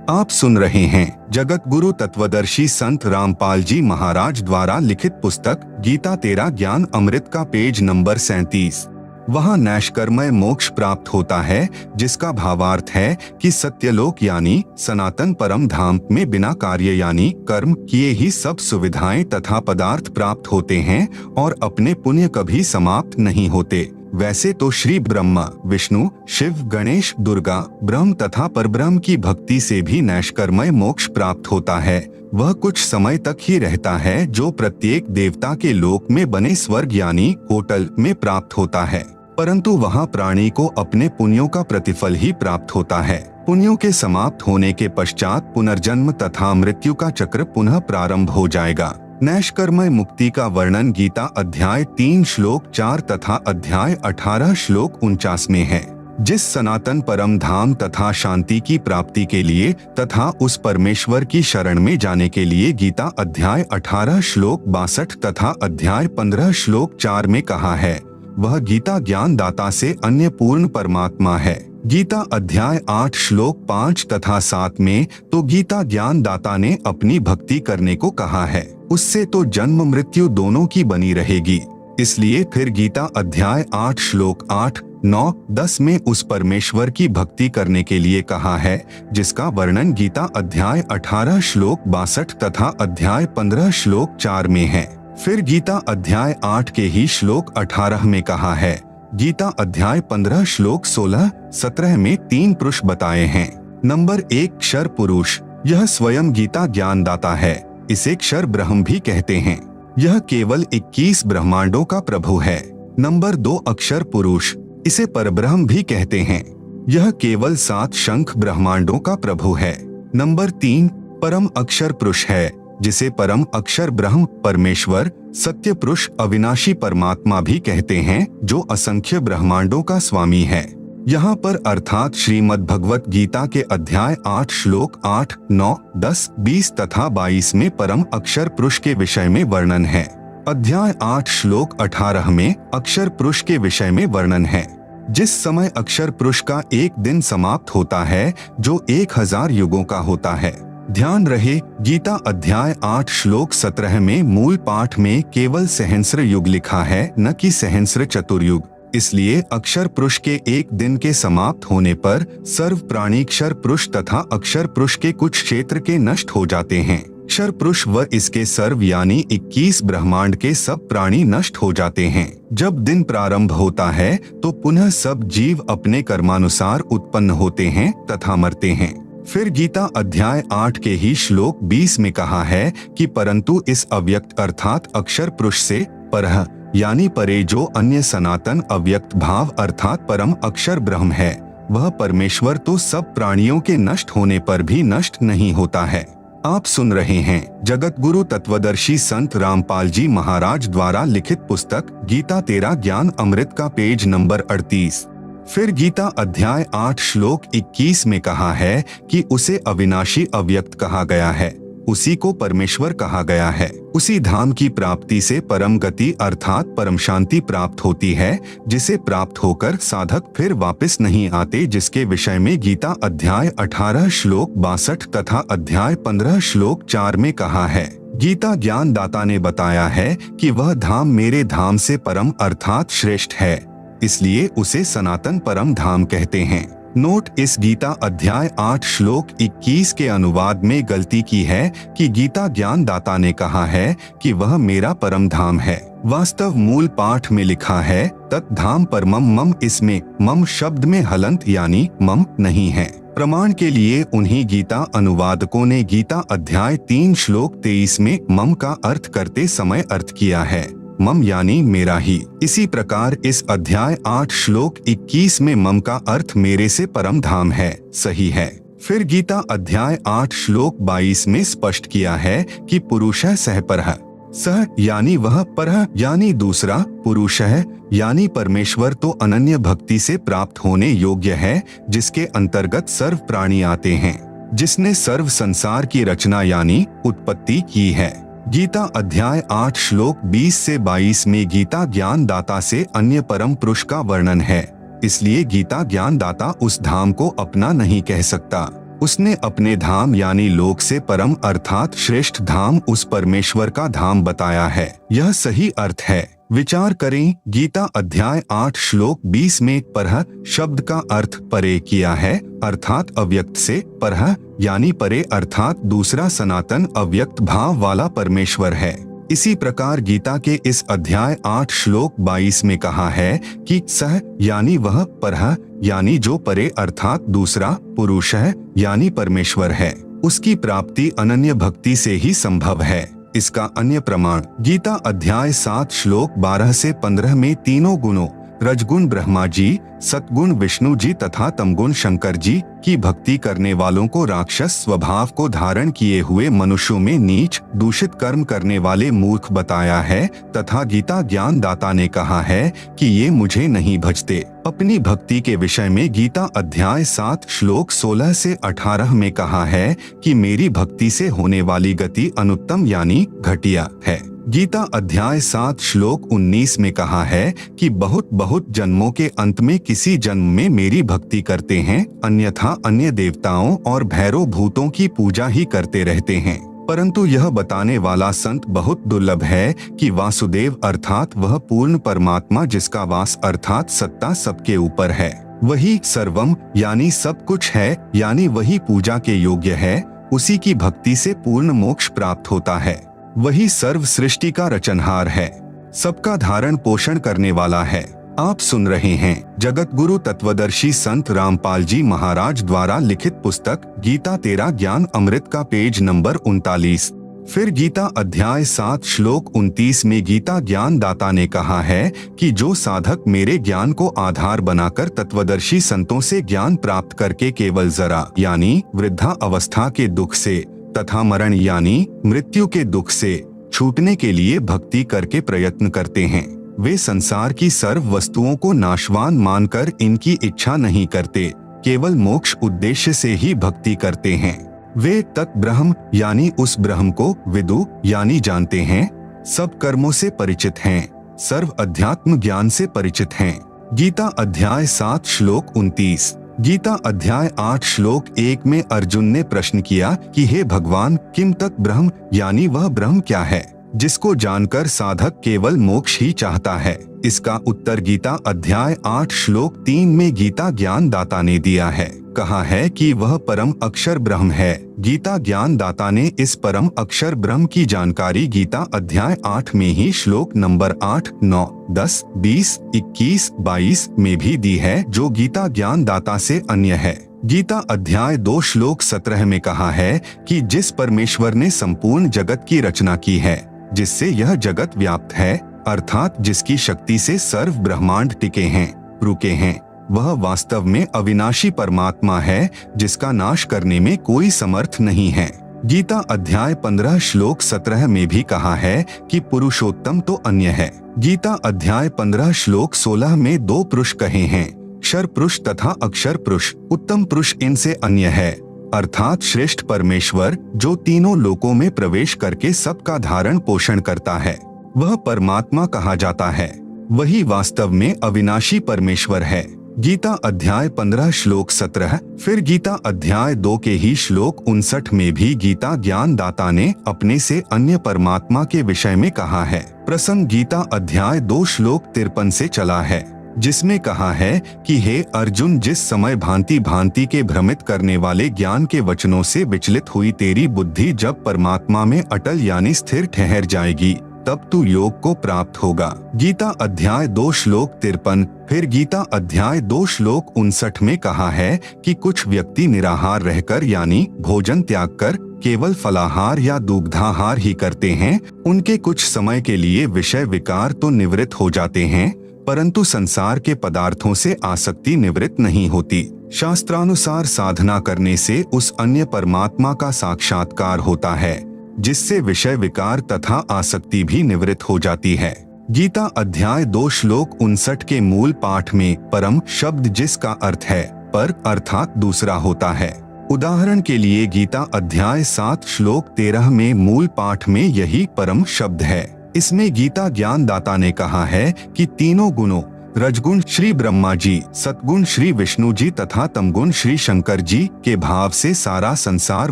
आप सुन रहे हैं जगत गुरु तत्वदर्शी संत रामपाल जी महाराज द्वारा लिखित पुस्तक गीता तेरा ज्ञान अमृत का पेज नंबर 37। वहाँ नैष्कर्मय मोक्ष प्राप्त होता है, जिसका भावार्थ है कि सत्यलोक यानी सनातन परम धाम में बिना कार्य यानी कर्म किए ही सब सुविधाएं तथा पदार्थ प्राप्त होते हैं और अपने पुण्य कभी समाप्त नहीं होते। वैसे तो श्री ब्रह्मा, विष्णु, शिव, गणेश, दुर्गा, ब्रह्म तथा परब्रह्म की भक्ति से भी नैष्कर्मय मोक्ष प्राप्त होता है। वह कुछ समय तक ही रहता है, जो प्रत्येक देवता के लोक में बने स्वर्ग यानी होटल में प्राप्त होता है, परंतु वहाँ प्राणी को अपने पुण्यों का प्रतिफल ही प्राप्त होता है। पुण्यों के समाप्त होने के पश्चात पुनर्जन्म तथा मृत्यु का चक्र पुनः प्रारंभ हो जाएगा। नैष्कर्मय मुक्ति का वर्णन गीता अध्याय 3 श्लोक 4 तथा अध्याय 18 श्लोक 49 में है। जिस सनातन परम धाम तथा शांति की प्राप्ति के लिए तथा उस परमेश्वर की शरण में जाने के लिए गीता अध्याय 18 श्लोक 62 तथा अध्याय 15 श्लोक 4 में कहा है, वह गीता ज्ञान दाता से अन्य पूर्ण परमात्मा है। गीता अध्याय 8 श्लोक 5 तथा 7 में तो गीता ज्ञान दाता ने अपनी भक्ति करने को कहा है, उससे तो जन्म मृत्यु दोनों की बनी रहेगी। इसलिए फिर गीता अध्याय 8 श्लोक 8, 9, 10 में उस परमेश्वर की भक्ति करने के लिए कहा है, जिसका वर्णन गीता अध्याय 18 श्लोक 62 तथा अध्याय 15 श्लोक 4 में है। फिर गीता अध्याय 8 के ही श्लोक 18 में कहा है। गीता अध्याय 15 श्लोक 16, 17 में 3 पुरुष बताए हैं। नंबर 1 क्षर पुरुष, यह स्वयं गीता ज्ञान दाता है। इसे क्षर ब्रह्म भी कहते हैं। यह केवल 21 ब्रह्मांडों का प्रभु है। नंबर 2 अक्षर पुरुष, इसे परब्रह्म भी कहते हैं। यह केवल 7 शंख ब्रह्मांडों का प्रभु है। नंबर 3 परम अक्षर पुरुष है, जिसे परम अक्षर ब्रह्म परमेश्वर सत्य पुरुष अविनाशी परमात्मा भी कहते हैं, जो असंख्य ब्रह्मांडों का स्वामी है। यहाँ पर अर्थात श्रीमद् भगवत गीता के अध्याय 8 श्लोक 8, 9, 10, 20 तथा 22 में परम अक्षर पुरुष के विषय में वर्णन है। अध्याय 8 श्लोक 18 में अक्षर पुरुष के विषय में वर्णन है। जिस समय अक्षर पुरुष का एक दिन समाप्त होता है, जो 1000 युगों का होता है। ध्यान रहे, गीता अध्याय 8 श्लोक 17 में मूल पाठ में केवल सहस्र युग लिखा है, न कि सहस्र चतुर्युग। इसलिए अक्षर पुरुष के एक दिन के समाप्त होने पर सर्व प्राणी क्षर पुरुष तथा अक्षर पुरुष के कुछ क्षेत्र के नष्ट हो जाते हैं। क्षर पुरुष व इसके सर्व यानी 21 ब्रह्मांड के सब प्राणी नष्ट हो जाते हैं। जब दिन प्रारंभ होता है तो पुनः सब जीव अपने कर्मानुसार उत्पन्न होते हैं तथा मरते हैं। फिर गीता अध्याय 8 के ही श्लोक 20 में कहा है कि परंतु इस अव्यक्त अर्थात अक्षर पुरुष से परह यानी परे जो अन्य सनातन अव्यक्त भाव अर्थात परम अक्षर ब्रह्म है, वह परमेश्वर तो सब प्राणियों के नष्ट होने पर भी नष्ट नहीं होता है। आप सुन रहे हैं जगत गुरु तत्वदर्शी संत रामपाल जी महाराज द्वारा लिखित पुस्तक गीता तेरा ज्ञान अमृत का पेज नंबर 38। फिर गीता अध्याय 8 श्लोक 21 में कहा है कि उसे अविनाशी अव्यक्त कहा गया है, उसी को परमेश्वर कहा गया है। उसी धाम की प्राप्ति से परम गति अर्थात परम शांति प्राप्त होती है, जिसे प्राप्त होकर साधक फिर वापस नहीं आते, जिसके विषय में गीता अध्याय 18 श्लोक 62 तथा अध्याय 15 श्लोक 4 में कहा है। गीता ज्ञान दाता ने बताया है कि वह धाम मेरे धाम से परम अर्थात श्रेष्ठ है, इसलिए उसे सनातन परम धाम कहते हैं। नोट, इस गीता अध्याय 8 श्लोक 21 के अनुवाद में गलती की है कि गीता ज्ञान दाता ने कहा है कि वह मेरा परम धाम है। वास्तव मूल पाठ में लिखा है तत् धाम परमम मम, इसमें मम शब्द में हलंत यानी मम नहीं है। प्रमाण के लिए उन्हीं गीता अनुवादकों ने गीता अध्याय 3 श्लोक 23 में मम का अर्थ करते समय अर्थ किया है मम यानी मेरा ही। इसी प्रकार इस अध्याय 8 श्लोक 21 में मम का अर्थ मेरे से परम धाम है, सही है। फिर गीता अध्याय 8 श्लोक 22 में स्पष्ट किया है कि पुरुषः सह परः, सह यानी वह, परः यानी दूसरा, पुरुषः यानी परमेश्वर तो अनन्य भक्ति से प्राप्त होने योग्य है, जिसके अंतर्गत सर्व प्राणी आते हैं, जिसने सर्व संसार की रचना यानी उत्पत्ति की है। गीता अध्याय 8 श्लोक 20 से 22 में गीता ज्ञान दाता से अन्य परम पुरुष का वर्णन है, इसलिए गीता ज्ञान दाता उस धाम को अपना नहीं कह सकता। उसने अपने धाम यानी लोक से परम अर्थात श्रेष्ठ धाम उस परमेश्वर का धाम बताया है। यह सही अर्थ है। विचार करें, गीता अध्याय 8 श्लोक 20 में परह शब्द का अर्थ परे किया है, अर्थात अव्यक्त से परह यानी परे अर्थात दूसरा सनातन अव्यक्त भाव वाला परमेश्वर है। इसी प्रकार गीता के इस अध्याय 8 श्लोक 22 में कहा है कि सह यानी वह, परह यानी जो परे अर्थात दूसरा, पुरुष है यानी परमेश्वर है, उसकी प्राप्ति अनन्य भक्ति से ही संभव है। इसका अन्य प्रमाण गीता अध्याय 7 श्लोक 12 से 15 में तीनों गुणों रजगुण ब्रह्मा जी, सतगुण विष्णु जी तथा तमगुण शंकर जी की भक्ति करने वालों को राक्षस स्वभाव को धारण किए हुए मनुष्यों में नीच दूषित कर्म करने वाले मूर्ख बताया है तथा गीता ज्ञान दाता ने कहा है कि ये मुझे नहीं भजते। अपनी भक्ति के विषय में गीता अध्याय 7 श्लोक 16 से 18 में कहा है कि मेरी भक्ति से होने वाली गति अनुत्तम यानी घटिया है। गीता अध्याय 7 श्लोक 19 में कहा है कि बहुत बहुत जन्मों के अंत में किसी जन्म में मेरी भक्ति करते हैं, अन्यथा अन्य देवताओं और भैरव भूतों की पूजा ही करते रहते हैं। परंतु यह बताने वाला संत बहुत दुर्लभ है कि वासुदेव अर्थात वह पूर्ण परमात्मा जिसका वास अर्थात सत्ता सबके ऊपर है, वही सर्वम यानी सब कुछ है, यानी वही पूजा के योग्य है, उसी की भक्ति से पूर्ण मोक्ष प्राप्त होता है। वही सर्व सृष्टि का रचनहार है, सबका धारण पोषण करने वाला है। आप सुन रहे हैं जगत गुरु तत्वदर्शी संत रामपाल जी महाराज द्वारा लिखित पुस्तक गीता तेरा ज्ञान अमृत का पेज नंबर 39। फिर गीता अध्याय 7 श्लोक 29 में गीता ज्ञान दाता ने कहा है कि जो साधक मेरे ज्ञान को आधार बनाकर तत्वदर्शी संतों से ज्ञान प्राप्त करके केवल जरा यानी वृद्धा अवस्था के दुख से तथा मरण यानी मृत्यु के दुख से छूटने के लिए भक्ति करके प्रयत्न करते हैं, वे संसार की सर्व वस्तुओं को नाशवान मानकर इनकी इच्छा नहीं करते, केवल मोक्ष उद्देश्य से ही भक्ति करते हैं। वे तत् ब्रह्म यानी उस ब्रह्म को विदु यानी जानते हैं, सब कर्मों से परिचित हैं, सर्व अध्यात्म ज्ञान से परिचित हैं। गीता अध्याय 7 श्लोक 29। गीता अध्याय 8 श्लोक 1 में अर्जुन ने प्रश्न किया कि हे भगवान, किम तत् ब्रह्म यानी वह ब्रह्म क्या है जिसको जानकर साधक केवल मोक्ष ही चाहता है। इसका उत्तर गीता अध्याय 8 श्लोक 3 में गीता ज्ञान दाता ने दिया है। कहा है कि वह परम अक्षर ब्रह्म है। गीता ज्ञान दाता ने इस परम अक्षर ब्रह्म की जानकारी गीता अध्याय 8 में ही श्लोक नंबर 8, 9, 10, 20, 21, 22 में भी दी है, जो गीता ज्ञान दाता से अन्य है। गीता अध्याय 2 श्लोक 17 में कहा है कि जिस परमेश्वर ने संपूर्ण जगत की रचना की है, जिससे यह जगत व्याप्त है, अर्थात जिसकी शक्ति से सर्व ब्रह्मांड टिके हैं, रुके हैं, वह वास्तव में अविनाशी परमात्मा है, जिसका नाश करने में कोई समर्थ नहीं है। गीता अध्याय 15 श्लोक 17 में भी कहा है कि पुरुषोत्तम तो अन्य है। गीता अध्याय 15 श्लोक 16 में 2 पुरुष कहे हैं, क्षर पुरुष तथा अक्षर पुरुष। उत्तम पुरुष इनसे अन्य है, अर्थात श्रेष्ठ परमेश्वर जो तीनों लोकों में प्रवेश करके सबका धारण पोषण करता है, वह परमात्मा कहा जाता है। वही वास्तव में अविनाशी परमेश्वर है। गीता अध्याय 15 श्लोक 17। फिर गीता अध्याय 2 के ही श्लोक 59 में भी गीता ज्ञान दाता ने अपने से अन्य परमात्मा के विषय में कहा है। प्रसंग गीता अध्याय 2 श्लोक 53 से चला है, जिसमें कहा है कि हे अर्जुन, जिस समय भांति भांति के भ्रमित करने वाले ज्ञान के वचनों से विचलित हुई तेरी बुद्धि जब परमात्मा में अटल यानी स्थिर ठहर जाएगी, तब तू योग को प्राप्त होगा। गीता अध्याय 2 श्लोक 53। फिर गीता अध्याय 2 श्लोक 59 में कहा है कि कुछ व्यक्ति निराहार रहकर यानी भोजन त्याग कर केवल फलाहार या दुग्धाहार ही करते हैं। उनके कुछ समय के लिए विषय विकार तो निवृत्त हो जाते हैं, परंतु संसार के पदार्थों से आसक्ति निवृत्त नहीं होती। शास्त्रानुसार साधना करने से उस अन्य परमात्मा का साक्षात्कार होता है, जिससे विषय विकार तथा आसक्ति भी निवृत्त हो जाती है। गीता अध्याय 2 श्लोक 59 के मूल पाठ में परम शब्द जिसका अर्थ है पर अर्थात दूसरा होता है। उदाहरण के लिए गीता अध्याय 7 श्लोक 13 में मूल पाठ में यही परम शब्द है। इसमें गीता ज्ञान दाता ने कहा है कि तीनों गुणों रजगुण श्री ब्रह्मा जी, सतगुण श्री विष्णु जी तथा तमगुण श्री शंकर जी के भाव से सारा संसार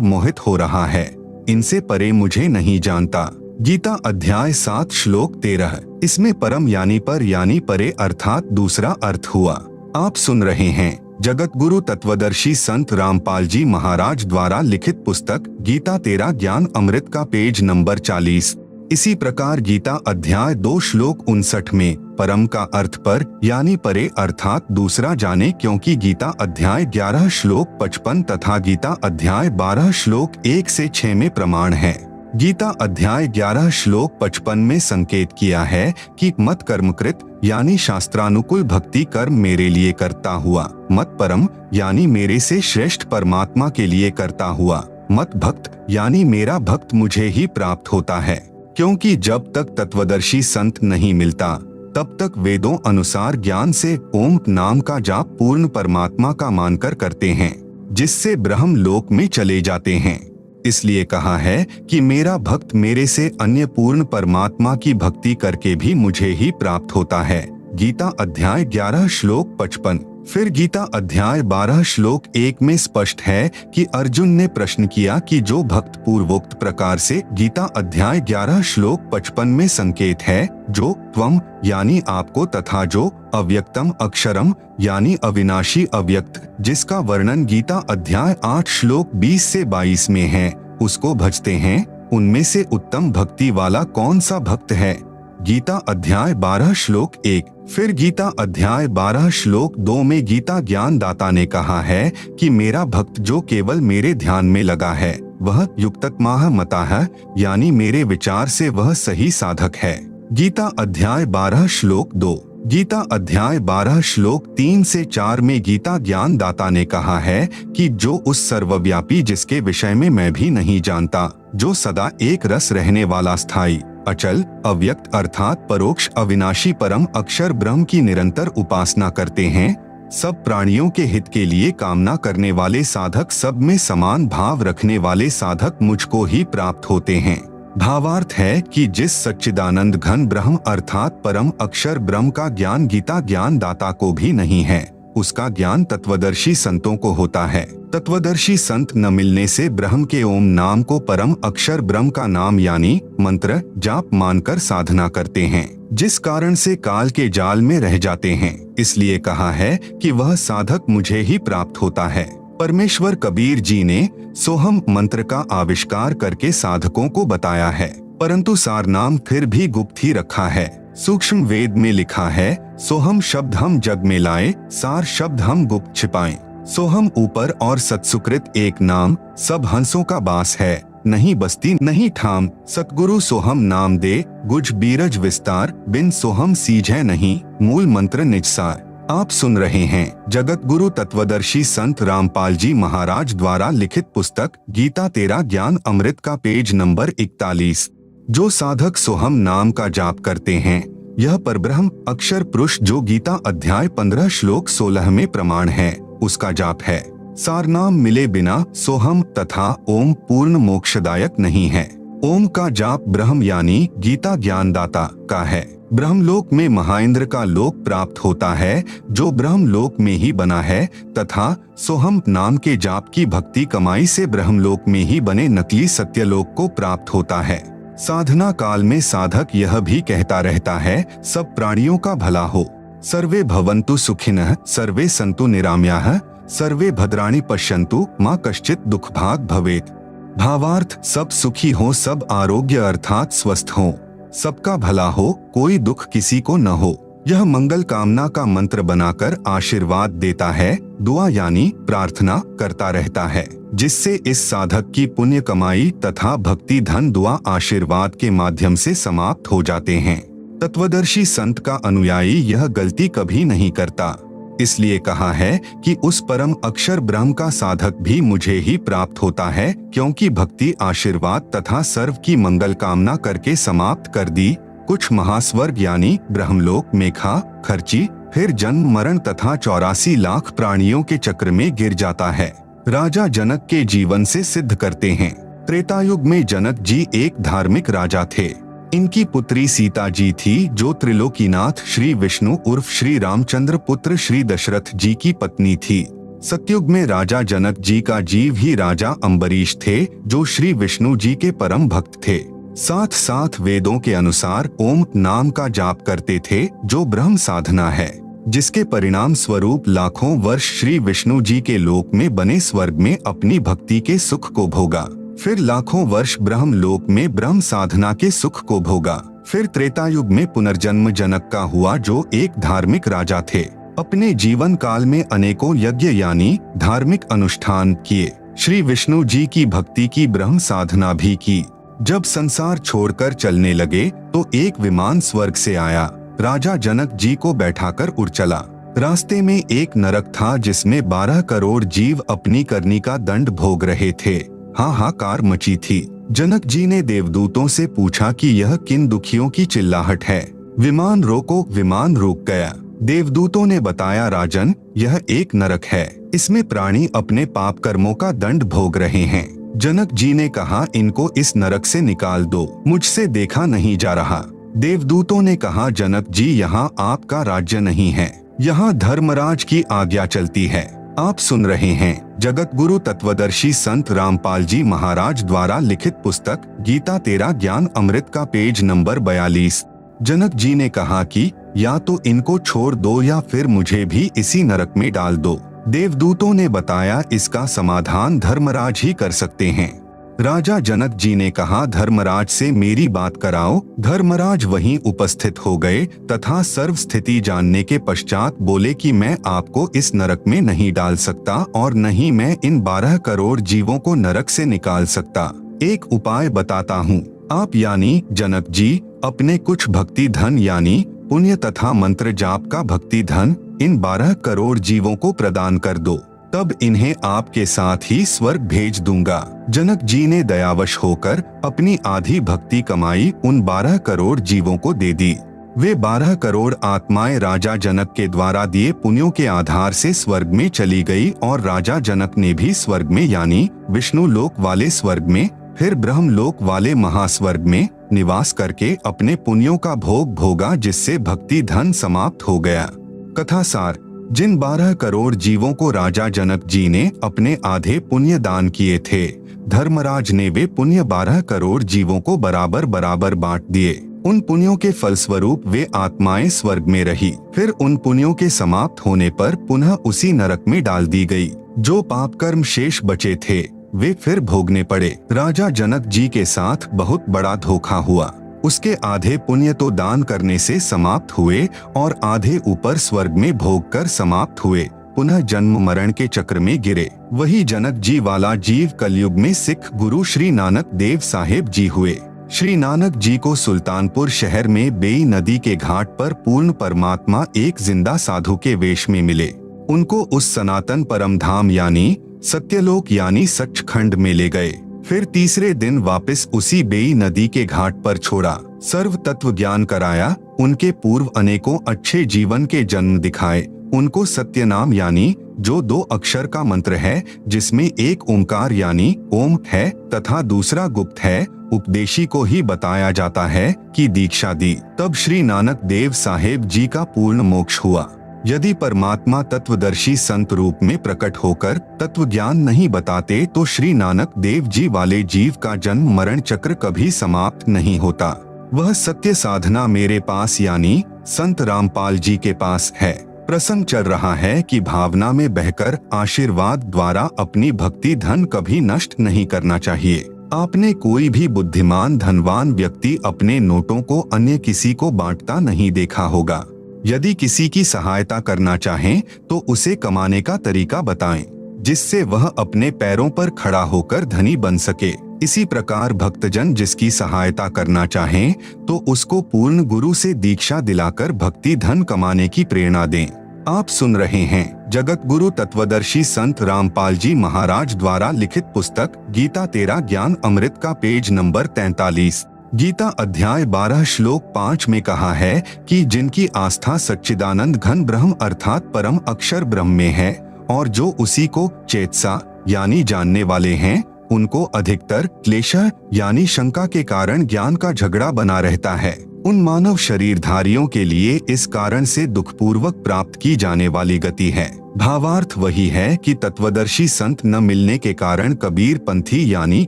मोहित हो रहा है। इनसे परे मुझे नहीं जानता। गीता अध्याय 7 श्लोक 13। इसमें परम यानी पर यानी परे अर्थात दूसरा अर्थ हुआ। आप सुन रहे हैं जगत गुरु तत्वदर्शी संत रामपाल जी महाराज द्वारा लिखित पुस्तक गीता तेरा ज्ञान अमृत का पेज नंबर 40। इसी प्रकार गीता अध्याय 2 श्लोक 59 में परम का अर्थ पर यानी परे अर्थात दूसरा जाने, क्योंकि गीता अध्याय 11 श्लोक 55 तथा गीता अध्याय 12 श्लोक 1 से 6 में प्रमाण है। गीता अध्याय 11 श्लोक 55 में संकेत किया है कि मत कर्मकृत यानी शास्त्रानुकूल भक्ति कर्म मेरे लिए करता हुआ, मत परम यानी मेरे से श्रेष्ठ परमात्मा के लिए करता हुआ, मत भक्त यानी मेरा भक्त मुझे ही प्राप्त होता है। क्योंकि जब तक तत्वदर्शी संत नहीं मिलता तब तक वेदों अनुसार ज्ञान से ओम नाम का जाप पूर्ण परमात्मा का मानकर करते हैं, जिससे ब्रह्म लोक में चले जाते हैं। इसलिए कहा है कि मेरा भक्त मेरे से अन्य पूर्ण परमात्मा की भक्ति करके भी मुझे ही प्राप्त होता है। गीता अध्याय 11 श्लोक 55। फिर गीता अध्याय 12 श्लोक 1 में स्पष्ट है कि अर्जुन ने प्रश्न किया कि जो भक्त पूर्वोक्त प्रकार से, गीता अध्याय 11 श्लोक 55 में संकेत है, जो त्वम यानी आपको तथा जो अव्यक्तम अक्षरम यानी अविनाशी अव्यक्त, जिसका वर्णन गीता अध्याय 8 श्लोक 20 से 22 में है, उसको भजते हैं, उनमें से उत्तम भक्ति वाला कौन सा भक्त है। गीता अध्याय 12 श्लोक 1। फिर गीता अध्याय 12 श्लोक 2 में गीता ज्ञान दाता ने कहा है कि मेरा भक्त जो केवल मेरे ध्यान में लगा है वह युक्ततमाह मताह यानी मेरे विचार से वह सही साधक है। गीता अध्याय 12 श्लोक 2। गीता अध्याय 12 श्लोक 3 से 4 में गीता ज्ञान दाता ने कहा है कि जो उस सर्वव्यापी जिसके विषय में मैं भी नहीं जानता, जो सदा एक रस रहने वाला स्थायी अचल अव्यक्त अर्थात परोक्ष अविनाशी परम अक्षर ब्रह्म की निरंतर उपासना करते हैं, सब प्राणियों के हित के लिए कामना करने वाले साधक, सब में समान भाव रखने वाले साधक मुझको ही प्राप्त होते हैं। भावार्थ है कि जिस सच्चिदानंद घन ब्रह्म अर्थात परम अक्षर ब्रह्म का ज्ञान गीता ज्ञान दाता को भी नहीं है, उसका ज्ञान तत्वदर्शी संतों को होता है। तत्वदर्शी संत न मिलने से ब्रह्म के ओम नाम को परम अक्षर ब्रह्म का नाम यानी मंत्र जाप मानकर साधना करते हैं, जिस कारण से काल के जाल में रह जाते हैं। इसलिए कहा है कि वह साधक मुझे ही प्राप्त होता है। परमेश्वर कबीर जी ने सोहम मंत्र का आविष्कार करके साधकों को बताया है, परंतु सारनाम फिर भी गुप्त ही रखा है। सूक्ष्म वेद में लिखा है, सोहम शब्द हम जग में लाए, सार शब्द हम गुप्त छिपाएं। सोहम ऊपर और सत्सुकृत एक नाम, सब हंसों का बास है, नहीं बस्ती नहीं ठाम, सतगुरु सोहम नाम दे, गुज बीरज विस्तार, बिन सोहम सीझै नहीं, मूल मंत्र निजसार। आप सुन रहे हैं जगत गुरु तत्वदर्शी संत रामपाल जी महाराज द्वारा लिखित पुस्तक गीता तेरा ज्ञान अमृत का पेज नंबर 41। जो साधक सोहम नाम का जाप करते हैं, यह परब्रह्म अक्षर पुरुष जो गीता अध्याय 15 श्लोक 16 में प्रमाण है, उसका जाप है। सारनाम मिले बिना सोहम तथा ओम पूर्ण मोक्षदायक नहीं है। ओम का जाप ब्रह्म यानी गीता ज्ञानदाता का है। ब्रह्मलोक में महाइंद्र का लोक प्राप्त होता है जो ब्रह्मलोक में ही बना है, तथा सोहम नाम के जाप की भक्ति कमाई से ब्रह्मलोक में ही बने नकली सत्यलोक को प्राप्त होता है। साधना काल में साधक यह भी कहता रहता है, सब प्राणियों का भला हो, सर्वे भवन्तु सुखिनः, सर्वे सन्तु निरामयाः, सर्वे भद्राणि पश्यन्तु, मा कश्चित् दुख भाग भवेत्। भावार्थ सब सुखी हो, सब आरोग्य अर्थात स्वस्थ हो, सबका भला हो, कोई दुख किसी को न हो। यह मंगल कामना का मंत्र बनाकर आशीर्वाद देता है, दुआ यानी प्रार्थना करता रहता है, जिससे इस साधक की पुण्य कमाई तथा भक्ति धन दुआ आशीर्वाद के माध्यम से समाप्त हो जाते हैं। तत्वदर्शी संत का अनुयायी यह गलती कभी नहीं करता। इसलिए कहा है कि उस परम अक्षर ब्रह्म का साधक भी मुझे ही प्राप्त होता है, क्योंकि भक्ति आशीर्वाद तथा सर्व की मंगल कामना करके समाप्त कर दी। कुछ महास्वर्ग यानी ब्रह्मलोक में खा खर्ची, फिर जन्म मरण तथा 84 लाख प्राणियों के चक्र में गिर जाता है। राजा जनक के जीवन से सिद्ध करते हैं। त्रेतायुग में जनक जी एक धार्मिक राजा थे। इनकी पुत्री सीता जी थी जो त्रिलोकीनाथ श्री विष्णु उर्फ श्री रामचंद्र पुत्र श्री दशरथ जी की पत्नी थी। सतयुग में राजा जनक जी का जीव ही राजा अम्बरीश थे जो श्री विष्णु जी के परम भक्त थे। साथ साथ वेदों के अनुसार ओम नाम का जाप करते थे जो ब्रह्म साधना है, जिसके परिणाम स्वरूप लाखों वर्ष श्री विष्णु जी के लोक में बने स्वर्ग में अपनी भक्ति के सुख को भोगा। फिर लाखों वर्ष ब्रह्म लोक में ब्रह्म साधना के सुख को भोगा। फिर त्रेता युग में पुनर्जन्म जनक का हुआ जो एक धार्मिक राजा थे। अपने जीवन काल में अनेकों यज्ञ यानी धार्मिक अनुष्ठान किए, श्री विष्णु जी की भक्ति की, ब्रह्म साधना भी की। जब संसार छोड़कर चलने लगे तो एक विमान स्वर्ग से आया, राजा जनक जी को बैठाकर उड़ चला। रास्ते में एक नरक था जिसमें 12 करोड़ जीव अपनी करनी का दंड भोग रहे थे। हाहाकार मची थी। जनक जी ने देवदूतों से पूछा कि यह किन दुखियों की चिल्लाहट है। विमान रोको। विमान रुक गया। देवदूतों ने बताया, राजन, यह एक नरक है, इसमें प्राणी अपने पाप कर्मों का दंड भोग रहे हैं। जनक जी ने कहा, इनको इस नरक से निकाल दो, मुझसे देखा नहीं जा रहा। देवदूतों ने कहा, जनक जी, यहाँ आपका राज्य नहीं है, यहाँ धर्मराज की आज्ञा चलती है। आप सुन रहे हैं जगत गुरु तत्वदर्शी संत रामपाल जी महाराज द्वारा लिखित पुस्तक गीता तेरा ज्ञान अमृत का पेज नंबर 42। जनक जी ने कहा कि या तो इनको छोड़ दो या फिर मुझे भी इसी नरक में डाल दो। देवदूतों ने बताया, इसका समाधान धर्मराज ही कर सकते हैं। राजा जनक जी ने कहा, धर्मराज से मेरी बात कराओ। धर्मराज वहीं उपस्थित हो गए तथा सर्व स्थिति जानने के पश्चात बोले कि मैं आपको इस नरक में नहीं डाल सकता और न ही मैं इन 12 करोड़ जीवों को नरक से निकाल सकता। एक उपाय बताता हूँ। आप यानी जनक जी अपने कुछ भक्ति धन यानी पुण्य तथा मंत्र जाप का भक्ति धन इन 12 करोड़ जीवों को प्रदान कर दो, तब इन्हें आपके साथ ही स्वर्ग भेज दूंगा। जनक जी ने दयावश होकर अपनी आधी भक्ति कमाई उन 12 करोड़ जीवों को दे दी। वे 12 करोड़ आत्माएं राजा जनक के द्वारा दिए पुण्यों के आधार से स्वर्ग में चली गई और राजा जनक ने भी स्वर्ग में यानी विष्णु लोक वाले स्वर्ग में, फिर ब्रह्म लोक वाले महास्वर्ग में निवास करके अपने पुण्यों का भोग भोगा, जिससे भक्ति धन समाप्त हो गया। कथा सार, जिन 12 करोड़ जीवों को राजा जनक जी ने अपने आधे पुण्य दान किए थे, धर्मराज ने वे पुण्य 12 करोड़ जीवों को बराबर बराबर बांट दिए। उन पुण्यों के फलस्वरूप वे आत्माएं स्वर्ग में रही। फिर उन पुण्यों के समाप्त होने पर पुनः उसी नरक में डाल दी गई। जो पाप कर्म शेष बचे थे वे फिर भोगने पड़े। राजा जनक जी के साथ बहुत बड़ा धोखा हुआ। उसके आधे पुण्य तो दान करने से समाप्त हुए और आधे ऊपर स्वर्ग में भोग कर समाप्त हुए, पुनः जन्म मरण के चक्र में गिरे। वही जनक जी वाला जीव कलयुग में सिख गुरु श्री नानक देव साहेब जी हुए। श्री नानक जी को सुल्तानपुर शहर में बेई नदी के घाट पर पूर्ण परमात्मा एक जिंदा साधु के वेश में मिले। उनको उस सनातन परम धाम यानी सत्यलोक यानी सचखंड में ले गए। फिर तीसरे दिन वापस उसी बेई नदी के घाट पर छोड़ा, सर्व तत्व ज्ञान कराया, उनके पूर्व अनेकों अच्छे जीवन के जन्म दिखाए, उनको सत्य नाम यानी जो 2 अक्षर का मंत्र है, जिसमें एक ओंकार यानी ओम है तथा दूसरा गुप्त है, उपदेशी को ही बताया जाता है कि दीक्षा दी। तब श्री नानक देव साहेब जी का पूर्ण मोक्ष हुआ। यदि परमात्मा तत्वदर्शी संत रूप में प्रकट होकर तत्व ज्ञान नहीं बताते तो श्री नानक देव जी वाले जीव का जन्म मरण चक्र कभी समाप्त नहीं होता। वह सत्य साधना मेरे पास यानी संत रामपाल जी के पास है। प्रसंग चल रहा है कि भावना में बहकर आशीर्वाद द्वारा अपनी भक्ति धन कभी नष्ट नहीं करना चाहिए। आपने कोई भी बुद्धिमान धनवान व्यक्ति अपने नोटों को अन्य किसी को बांटता नहीं देखा होगा। यदि किसी की सहायता करना चाहें तो उसे कमाने का तरीका बताएं, जिससे वह अपने पैरों पर खड़ा होकर धनी बन सके। इसी प्रकार भक्तजन जिसकी सहायता करना चाहें तो उसको पूर्ण गुरु से दीक्षा दिलाकर भक्ति धन कमाने की प्रेरणा दें। आप सुन रहे हैं जगत गुरु तत्वदर्शी संत रामपाल जी महाराज द्वारा लिखित पुस्तक गीता तेरा ज्ञान अमृत का पेज नंबर 43। गीता अध्याय 12 श्लोक 5 में कहा है कि जिनकी आस्था सच्चिदानंद घन ब्रह्म अर्थात परम अक्षर ब्रह्म में है और जो उसी को चेतसा यानी जानने वाले हैं, उनको अधिकतर क्लेश यानी शंका के कारण ज्ञान का झगड़ा बना रहता है। उन मानव शरीरधारियों के लिए इस कारण से दुखपूर्वक प्राप्त की जाने वाली गति है। भावार्थ वही है कि तत्वदर्शी संत न मिलने के कारण कबीर पंथी यानी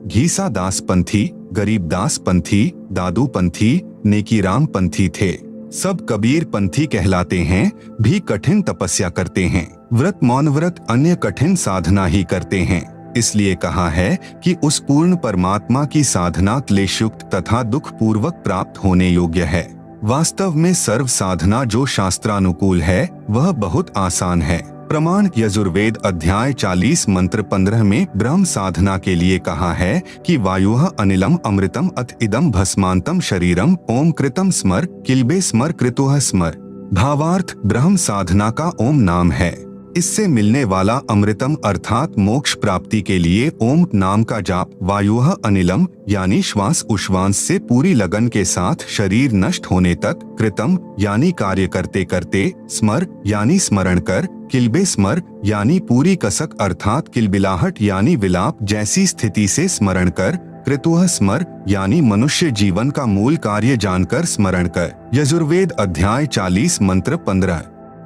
घीसा दास पंथी, गरीबदास पंथी, दादू पंथी, नेकीराम पंथी थे। सब कबीर पंथी कहलाते हैं, भी कठिन तपस्या करते हैं, व्रत मौन व्रत अन्य कठिन साधना ही करते हैं। इसलिए कहा है कि उस पूर्ण परमात्मा की साधना क्लेशयुक्त तथा दुख पूर्वक प्राप्त होने योग्य है। वास्तव में सर्व साधना जो शास्त्रानुकूल है वह बहुत आसान है। प्रमाण यजुर्वेद अध्याय 40 मंत्र 15 में ब्रह्म साधना के लिए कहा है कि वायुः अनिलम अमृतम अथ इदम भस्मांतम शरीरम ओम कृतम स्मर किल्बे स्मर कृतुः स्मर। भावार्थ ब्रह्म साधना का ओम नाम है। इससे मिलने वाला अमृतम अर्थात मोक्ष प्राप्ति के लिए ओम नाम का जाप, वायुः अनिलम यानी श्वास उश्वास से पूरी लगन के साथ शरीर नष्ट होने तक, कृतम यानी कार्य करते करते, स्मर यानी स्मरण कर, किल्बे स्मर यानी पूरी कसक अर्थात किलबिलाहट यानी विलाप जैसी स्थिति से स्मरण कर, कृतुः स्मर यानी मनुष्य जीवन का मूल कार्य जानकर स्मरण कर। यजुर्वेद अध्याय 40 मंत्र 15।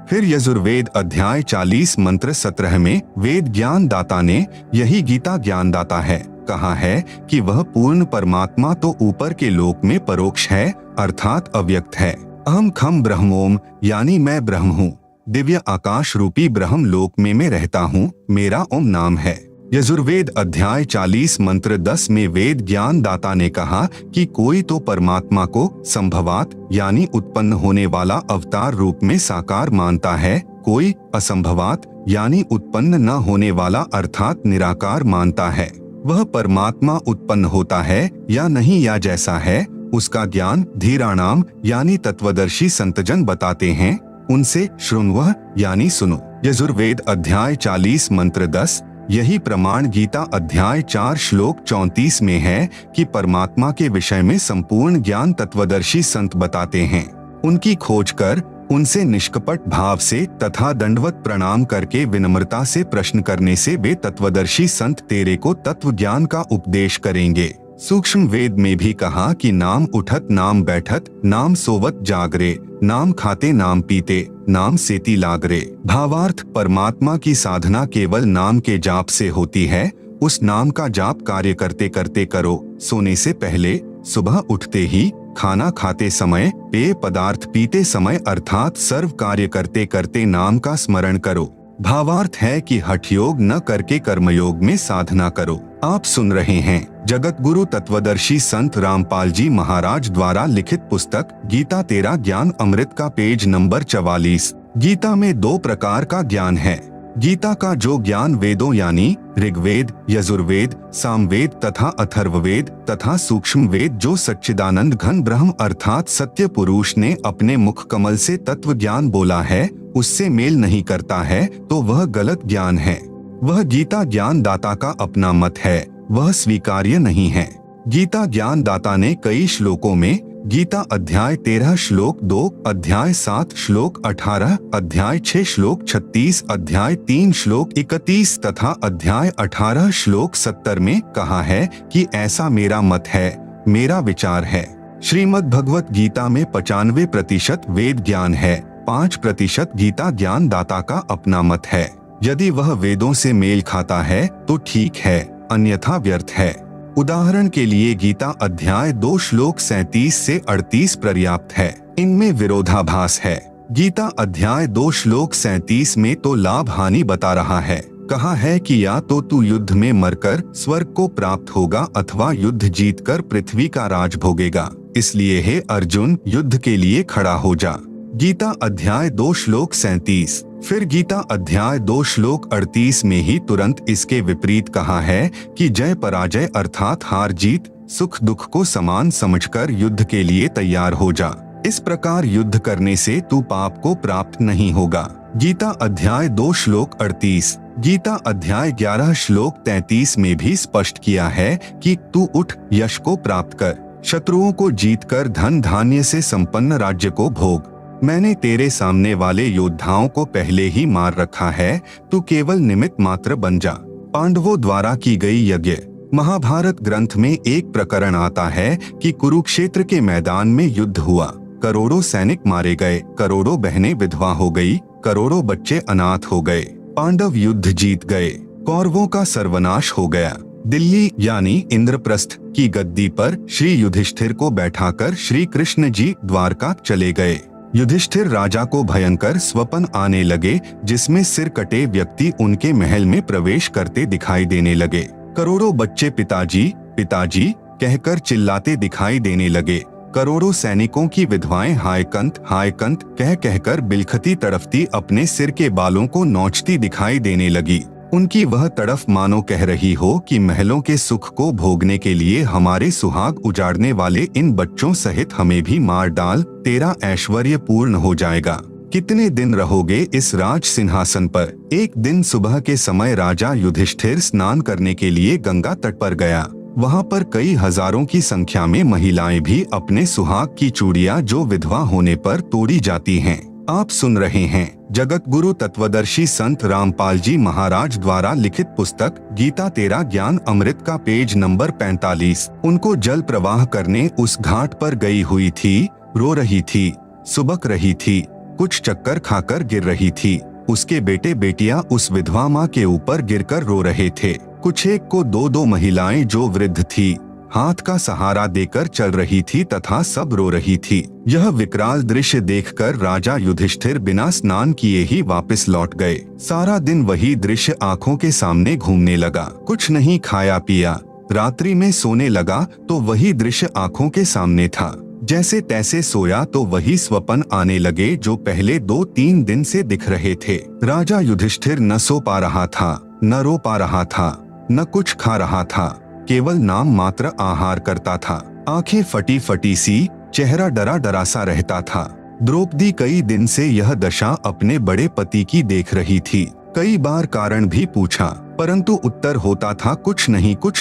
फिर यजुर्वेद अध्याय 40 मंत्र 17 में वेद ज्ञान दाता ने, यही गीता ज्ञान दाता है, कहा है कि वह पूर्ण परमात्मा तो ऊपर के लोक में परोक्ष है अर्थात अव्यक्त है। अहम खम ब्रह्मोम यानी मैं ब्रह्म हूँ, दिव्य आकाश रूपी ब्रह्म लोक में मैं रहता हूँ, मेरा ओम नाम है। यजुर्वेद अध्याय 40 मंत्र 10 में वेद ज्ञान दाता ने कहा कि कोई तो परमात्मा को संभवात यानी उत्पन्न होने वाला अवतार रूप में साकार मानता है, कोई असंभवात यानी उत्पन्न न होने वाला अर्थात निराकार मानता है। वह परमात्मा उत्पन्न होता है या नहीं या जैसा है उसका ज्ञान धीराणाम यानी तत्वदर्शी संतजन बताते हैं, उनसे शृण्वः यानी सुनो। यजुर्वेद अध्याय 40 मंत्र 10। यही प्रमाण गीता अध्याय 4 श्लोक 34 में है कि परमात्मा के विषय में संपूर्ण ज्ञान तत्वदर्शी संत बताते हैं। उनकी खोज कर उनसे निष्कपट भाव से तथा दंडवत प्रणाम करके विनम्रता से प्रश्न करने से वे तत्वदर्शी संत तेरे को तत्व ज्ञान का उपदेश करेंगे। सूक्ष्म वेद में भी कहा कि नाम उठत नाम बैठत नाम सोवत जागरे, नाम खाते नाम पीते नाम सेती लागरे। भावार्थ परमात्मा की साधना केवल नाम के जाप से होती है। उस नाम का जाप कार्य करते करते करो, सोने से पहले, सुबह उठते ही, खाना खाते समय, पेय पदार्थ पीते समय अर्थात सर्व कार्य करते करते नाम का स्मरण करो। भावार्थ है कि हठ योग न करके कर्मयोग में साधना करो। आप सुन रहे हैं जगत गुरु तत्वदर्शी संत रामपाल जी महाराज द्वारा लिखित पुस्तक गीता तेरा ज्ञान अमृत का पेज नंबर 44। गीता में 2 प्रकार का ज्ञान है। गीता का जो ज्ञान वेदों यानी ऋग्वेद, यजुर्वेद, सामवेद तथा अथर्ववेद तथा सूक्ष्म वेद जो सच्चिदानंद घन ब्रह्म अर्थात सत्य पुरुष ने अपने मुख कमल से तत्व ज्ञान बोला है, उससे मेल नहीं करता है तो वह गलत ज्ञान है। वह गीता ज्ञान दाता का अपना मत है, वह स्वीकार्य नहीं है। गीता ज्ञान दाता ने कई श्लोकों में गीता अध्याय 13 श्लोक 2, अध्याय 7 श्लोक 18, अध्याय 6 श्लोक 36, अध्याय 3 श्लोक 31 तथा अध्याय 18 श्लोक 70 में कहा है कि ऐसा मेरा मत है, मेरा विचार है। श्रीमद् भगवत गीता में 95% वेद ज्ञान है, 5% गीता ज्ञान दाता का अपना मत है। यदि वह वेदों से मेल खाता है तो ठीक है, अन्यथा व्यर्थ है। उदाहरण के लिए गीता अध्याय 2 श्लोक 37 से 38 पर्याप्त है, इनमें विरोधाभास है। गीता अध्याय 2 श्लोक 37 में तो लाभ हानि बता रहा है, कहा है कि या तो तू युद्ध में मरकर स्वर्ग को प्राप्त होगा अथवा युद्ध जीतकर पृथ्वी का राज भोगेगा, इसलिए हे अर्जुन युद्ध के लिए खड़ा हो जा। गीता अध्याय 2 श्लोक 37। फिर गीता अध्याय 2 श्लोक 38 में ही तुरंत इसके विपरीत कहा है कि जय पराजय अर्थात हार जीत सुख दुख को समान समझकर युद्ध के लिए तैयार हो जा। इस प्रकार युद्ध करने से तू पाप को प्राप्त नहीं होगा। गीता अध्याय 2 श्लोक 38। गीता अध्याय 11 श्लोक 33 में भी स्पष्ट किया है कि तू उठ यश को प्राप्त कर, शत्रुओं को जीतकर धन धान्य से संपन्न राज्य को भोग। मैंने तेरे सामने वाले योद्धाओं को पहले ही मार रखा है, तू केवल निमित्त मात्र बन जा। पांडवों द्वारा की गई यज्ञ महाभारत ग्रंथ में एक प्रकरण आता है कि कुरुक्षेत्र के मैदान में युद्ध हुआ, करोड़ों सैनिक मारे गए, करोड़ों बहनें विधवा हो गई, करोड़ों बच्चे अनाथ हो गए। पांडव युद्ध जीत गए, कौरवों का सर्वनाश हो गया। दिल्ली यानी इंद्रप्रस्थ की गद्दी पर श्री युधिष्ठिर को बैठाकर श्री कृष्ण जी द्वारका चले गए। युधिष्ठिर राजा को भयंकर स्वप्न आने लगे, जिसमें सिर कटे व्यक्ति उनके महल में प्रवेश करते दिखाई देने लगे। करोड़ों बच्चे पिताजी पिताजी कहकर चिल्लाते दिखाई देने लगे। करोड़ों सैनिकों की विधवाएं हाय कंत कहकर बिलखती तड़फती अपने सिर के बालों को नोचती दिखाई देने लगी। उनकी वह तड़फ मानो कह रही हो कि महलों के सुख को भोगने के लिए हमारे सुहाग उजाड़ने वाले इन बच्चों सहित हमें भी मार डाल, तेरा ऐश्वर्य पूर्ण हो जाएगा। कितने दिन रहोगे इस राज सिंहासन पर। एक दिन सुबह के समय राजा युधिष्ठिर स्नान करने के लिए गंगा तट पर गया। वहाँ पर कई हजारों की संख्या में महिलाएं भी अपने सुहाग की चूड़ियां जो विधवा होने पर तोड़ी जाती हैं। आप सुन रहे हैं जगत गुरु तत्वदर्शी संत रामपाल जी महाराज द्वारा लिखित पुस्तक गीता तेरा ज्ञान अमृत का पेज नंबर 45। उनको जल प्रवाह करने उस घाट पर गई हुई थी, रो रही थी, सुबक रही थी, कुछ चक्कर खाकर गिर रही थी। उसके बेटे बेटियां उस विधवा माँ के ऊपर गिरकर रो रहे थे। कुछ एक को दो महिलाएं जो वृद्ध थी हाथ का सहारा देकर चल रही थी तथा सब रो रही थी। यह विकराल दृश्य देखकर राजा युधिष्ठिर बिना स्नान किए ही वापस लौट गए। सारा दिन वही दृश्य आंखों के सामने घूमने लगा। कुछ नहीं खाया पिया, रात्रि में सोने लगा तो वही दृश्य आंखों के सामने था। जैसे तैसे सोया तो वही स्वप्न आने लगे जो पहले 2-3 दिन से दिख रहे थे। राजा युधिष्ठिर न सो पा रहा था, न रो पा रहा था, न कुछ खा रहा था, केवल नाम मात्र आहार करता था। आंखें फटी फटी सी, चेहरा डरा डरा सा रहता था। द्रौपदी कई दिन से यह दशा अपने बड़े पति की देख रही थी। कई बार कारण भी पूछा, परंतु उत्तर होता था कुछ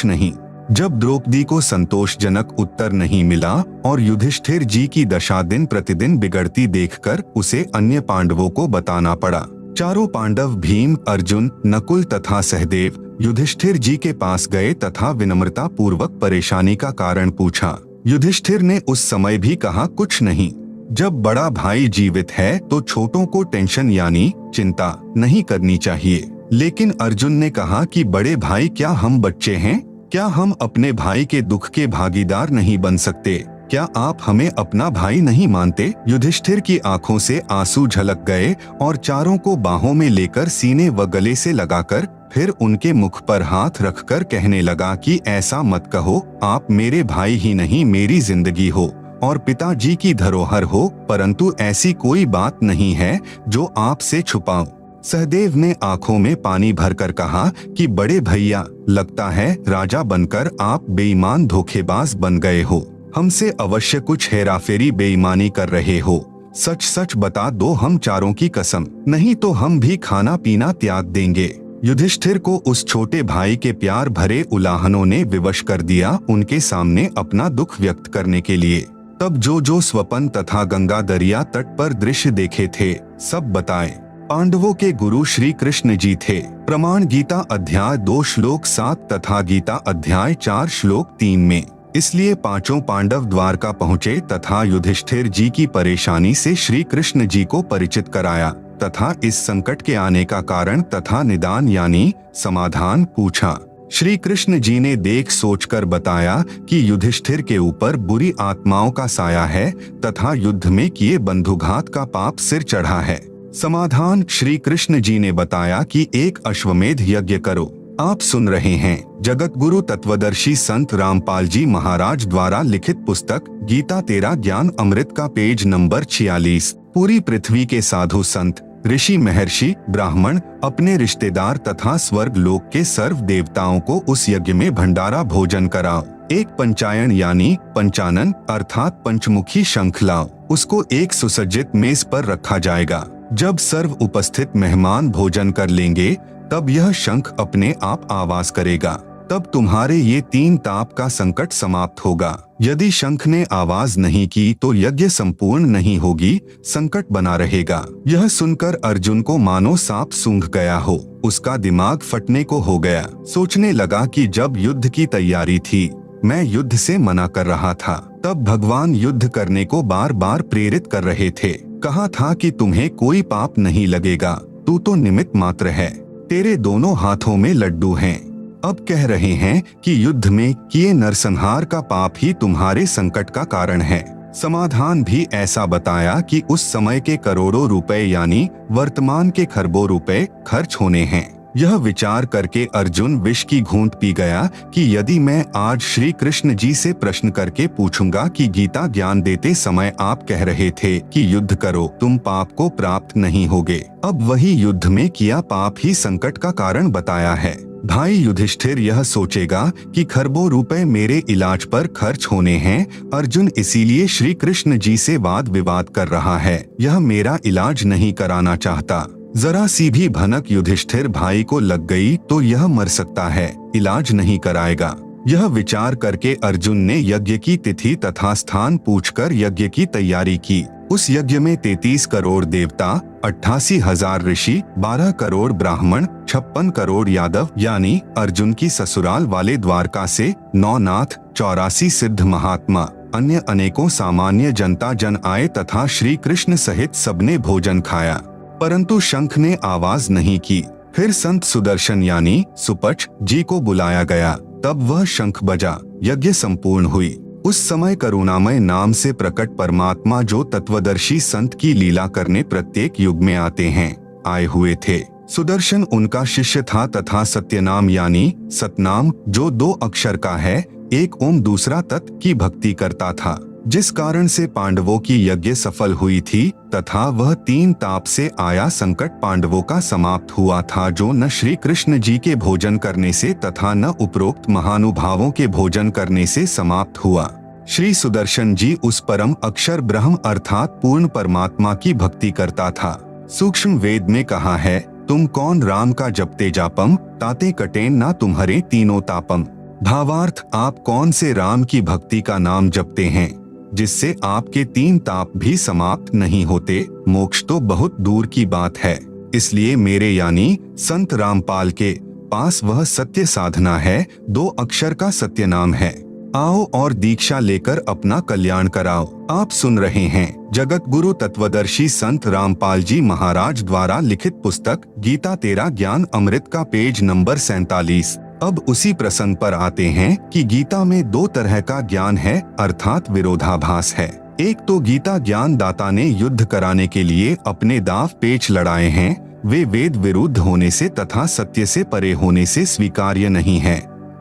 नहीं। जब द्रौपदी को संतोषजनक उत्तर नहीं मिला और युधिष्ठिर जी की दशा दिन प्रतिदिन बिगड़ती देखकर उसे अन्य पांडवों को बताना पड़ा। चारों पांडव भीम, अर्जुन, नकुल तथा सहदेव युधिष्ठिर जी के पास गए तथा विनम्रता पूर्वक परेशानी का कारण पूछा। युधिष्ठिर ने उस समय भी कहा कुछ नहीं। जब बड़ा भाई जीवित है तो छोटों को टेंशन यानी चिंता नहीं करनी चाहिए। लेकिन अर्जुन ने कहा कि बड़े भाई क्या हम बच्चे हैं? क्या हम अपने भाई के दुख के भागीदार नहीं बन सकते? क्या आप हमें अपना भाई नहीं मानते? युधिष्ठिर की आंखों से आंसू झलक गए और चारों को बाहों में लेकर सीने व गले से लगाकर फिर उनके मुख पर हाथ रखकर कहने लगा कि ऐसा मत कहो, आप मेरे भाई ही नहीं मेरी जिंदगी हो और पिताजी की धरोहर हो, परंतु ऐसी कोई बात नहीं है जो आपसे छुपाऊं। सहदेव ने आंखों में पानी भरकर कहा कि बड़े भैया, लगता है राजा बनकर आप बेईमान धोखेबाज बन गए हो। हमसे अवश्य कुछ हेराफेरी बेईमानी कर रहे हो। सच सच बता दो, हम चारों की कसम, नहीं तो हम भी खाना पीना त्याग देंगे। युधिष्ठिर को उस छोटे भाई के प्यार भरे उलाहनों ने विवश कर दिया उनके सामने अपना दुख व्यक्त करने के लिए। तब जो स्वपन तथा गंगा दरिया तट पर दृश्य देखे थे सब बताए। पांडवों के गुरु श्री कृष्ण जी थे। प्रमाण गीता अध्याय 2 श्लोक 7 तथा गीता अध्याय 4 श्लोक 3 में। इसलिए पांचों पांडव द्वारका पहुँचे तथा युधिष्ठिर जी की परेशानी से श्री कृष्ण जी को परिचित कराया तथा इस संकट के आने का कारण तथा निदान यानी समाधान पूछा। श्री कृष्ण जी ने देख सोचकर बताया कि युधिष्ठिर के ऊपर बुरी आत्माओं का साया है तथा युद्ध में किए बंधुघात का पाप सिर चढ़ा है। समाधान श्री कृष्ण जी ने बताया कि एक अश्वमेध यज्ञ करो। आप सुन रहे हैं जगत गुरु तत्वदर्शी संत रामपाल जी महाराज द्वारा लिखित पुस्तक गीता तेरा ज्ञान अमृत का पेज नंबर 46। पूरी पृथ्वी के साधु संत, ऋषि, महर्षि, ब्राह्मण अपने रिश्तेदार तथा स्वर्ग लोक के सर्व देवताओं को उस यज्ञ में भंडारा भोजन कराओ। एक पंचायन यानी पंचानन अर्थात पंचमुखी शंख लाओ। उसको एक सुसज्जित मेज पर रखा जाएगा। जब सर्व उपस्थित मेहमान भोजन कर लेंगे तब यह शंख अपने आप आवाज करेगा। तब तुम्हारे ये 3 ताप का संकट समाप्त होगा। यदि शंख ने आवाज नहीं की तो यज्ञ संपूर्ण नहीं होगी, संकट बना रहेगा। यह सुनकर अर्जुन को मानो सांप सूंघ गया हो, उसका दिमाग फटने को हो गया। सोचने लगा कि जब युद्ध की तैयारी थी, मैं युद्ध से मना कर रहा था, तब भगवान युद्ध करने को बार बार प्रेरित कर रहे थे। कहा था कि तुम्हें कोई पाप नहीं लगेगा, तू तो निमित्त मात्र है, तेरे दोनों हाथों में लड्डू हैं। अब कह रहे हैं कि युद्ध में किए नरसंहार का पाप ही तुम्हारे संकट का कारण है। समाधान भी ऐसा बताया कि उस समय के करोड़ों रुपए यानी वर्तमान के खरबों रुपए खर्च होने हैं। यह विचार करके अर्जुन विष की घूंट पी गया कि यदि मैं आज श्री कृष्ण जी से प्रश्न करके पूछूंगा कि गीता ज्ञान देते समय आप कह रहे थे कि युद्ध करो, तुम पाप को प्राप्त नहीं होगे, अब वही युद्ध में किया पाप ही संकट का कारण बताया है। भाई युधिष्ठिर यह सोचेगा कि खरबों रुपए मेरे इलाज पर खर्च होने हैं, अर्जुन इसीलिए श्री कृष्ण जी से वाद विवाद कर रहा है, यह मेरा इलाज नहीं कराना चाहता। जरा सी भी भनक युधिष्ठिर भाई को लग गई तो यह मर सकता है, इलाज नहीं कराएगा। यह विचार करके अर्जुन ने यज्ञ की तिथि तथा स्थान पूछकर यज्ञ की तैयारी की। उस यज्ञ में 33 करोड़ देवता, 88,000 ऋषि, 12 करोड़ ब्राह्मण, 56 करोड़ यादव यानी अर्जुन की ससुराल वाले द्वारका से 9 नाथ, 84 सिद्ध महात्मा, अन्य अनेकों सामान्य जनता जन आए तथा श्री कृष्ण सहित सबने भोजन खाया, परंतु शंख ने आवाज नहीं की। फिर संत सुदर्शन यानी सुपच जी को बुलाया गया, तब वह शंख बजा, यज्ञ संपूर्ण हुई। उस समय करुणामय नाम से प्रकट परमात्मा जो तत्वदर्शी संत की लीला करने प्रत्येक युग में आते हैं, आए हुए थे। सुदर्शन उनका शिष्य था तथा सत्यनाम यानी सतनाम जो 2 अक्षर का है, एक ओम दूसरा तत् की भक्ति करता था, जिस कारण से पांडवों की यज्ञ सफल हुई थी तथा वह 3 ताप से आया संकट पांडवों का समाप्त हुआ था, जो न श्री कृष्ण जी के भोजन करने से तथा न उपरोक्त महानुभावों के भोजन करने से समाप्त हुआ। श्री सुदर्शन जी उस परम अक्षर ब्रह्म अर्थात पूर्ण परमात्मा की भक्ति करता था। सूक्ष्म वेद में कहा है, तुम कौन राम का जपते जापम, ताते कटेन ना तुम्हारे तीनों तापम। भावार्थ, आप कौन से राम की भक्ति का नाम जपते हैं जिससे आपके 3 ताप भी समाप्त नहीं होते, मोक्ष तो बहुत दूर की बात है। इसलिए मेरे यानी संत रामपाल के पास वह सत्य साधना है, 2 अक्षर का सत्य नाम है। आओ और दीक्षा लेकर अपना कल्याण कराओ। आप सुन रहे हैं जगत गुरु तत्वदर्शी संत रामपाल जी महाराज द्वारा लिखित पुस्तक गीता तेरा ज्ञान अमृत का पेज नंबर 47। अब उसी प्रसंग पर आते हैं कि गीता में 2 तरह का ज्ञान है अर्थात विरोधाभास है। एक तो गीता ज्ञान दाता ने युद्ध कराने के लिए अपने दाव पेच लड़ाए हैं, वे वेद विरुद्ध होने से तथा सत्य से परे होने से स्वीकार्य नहीं है,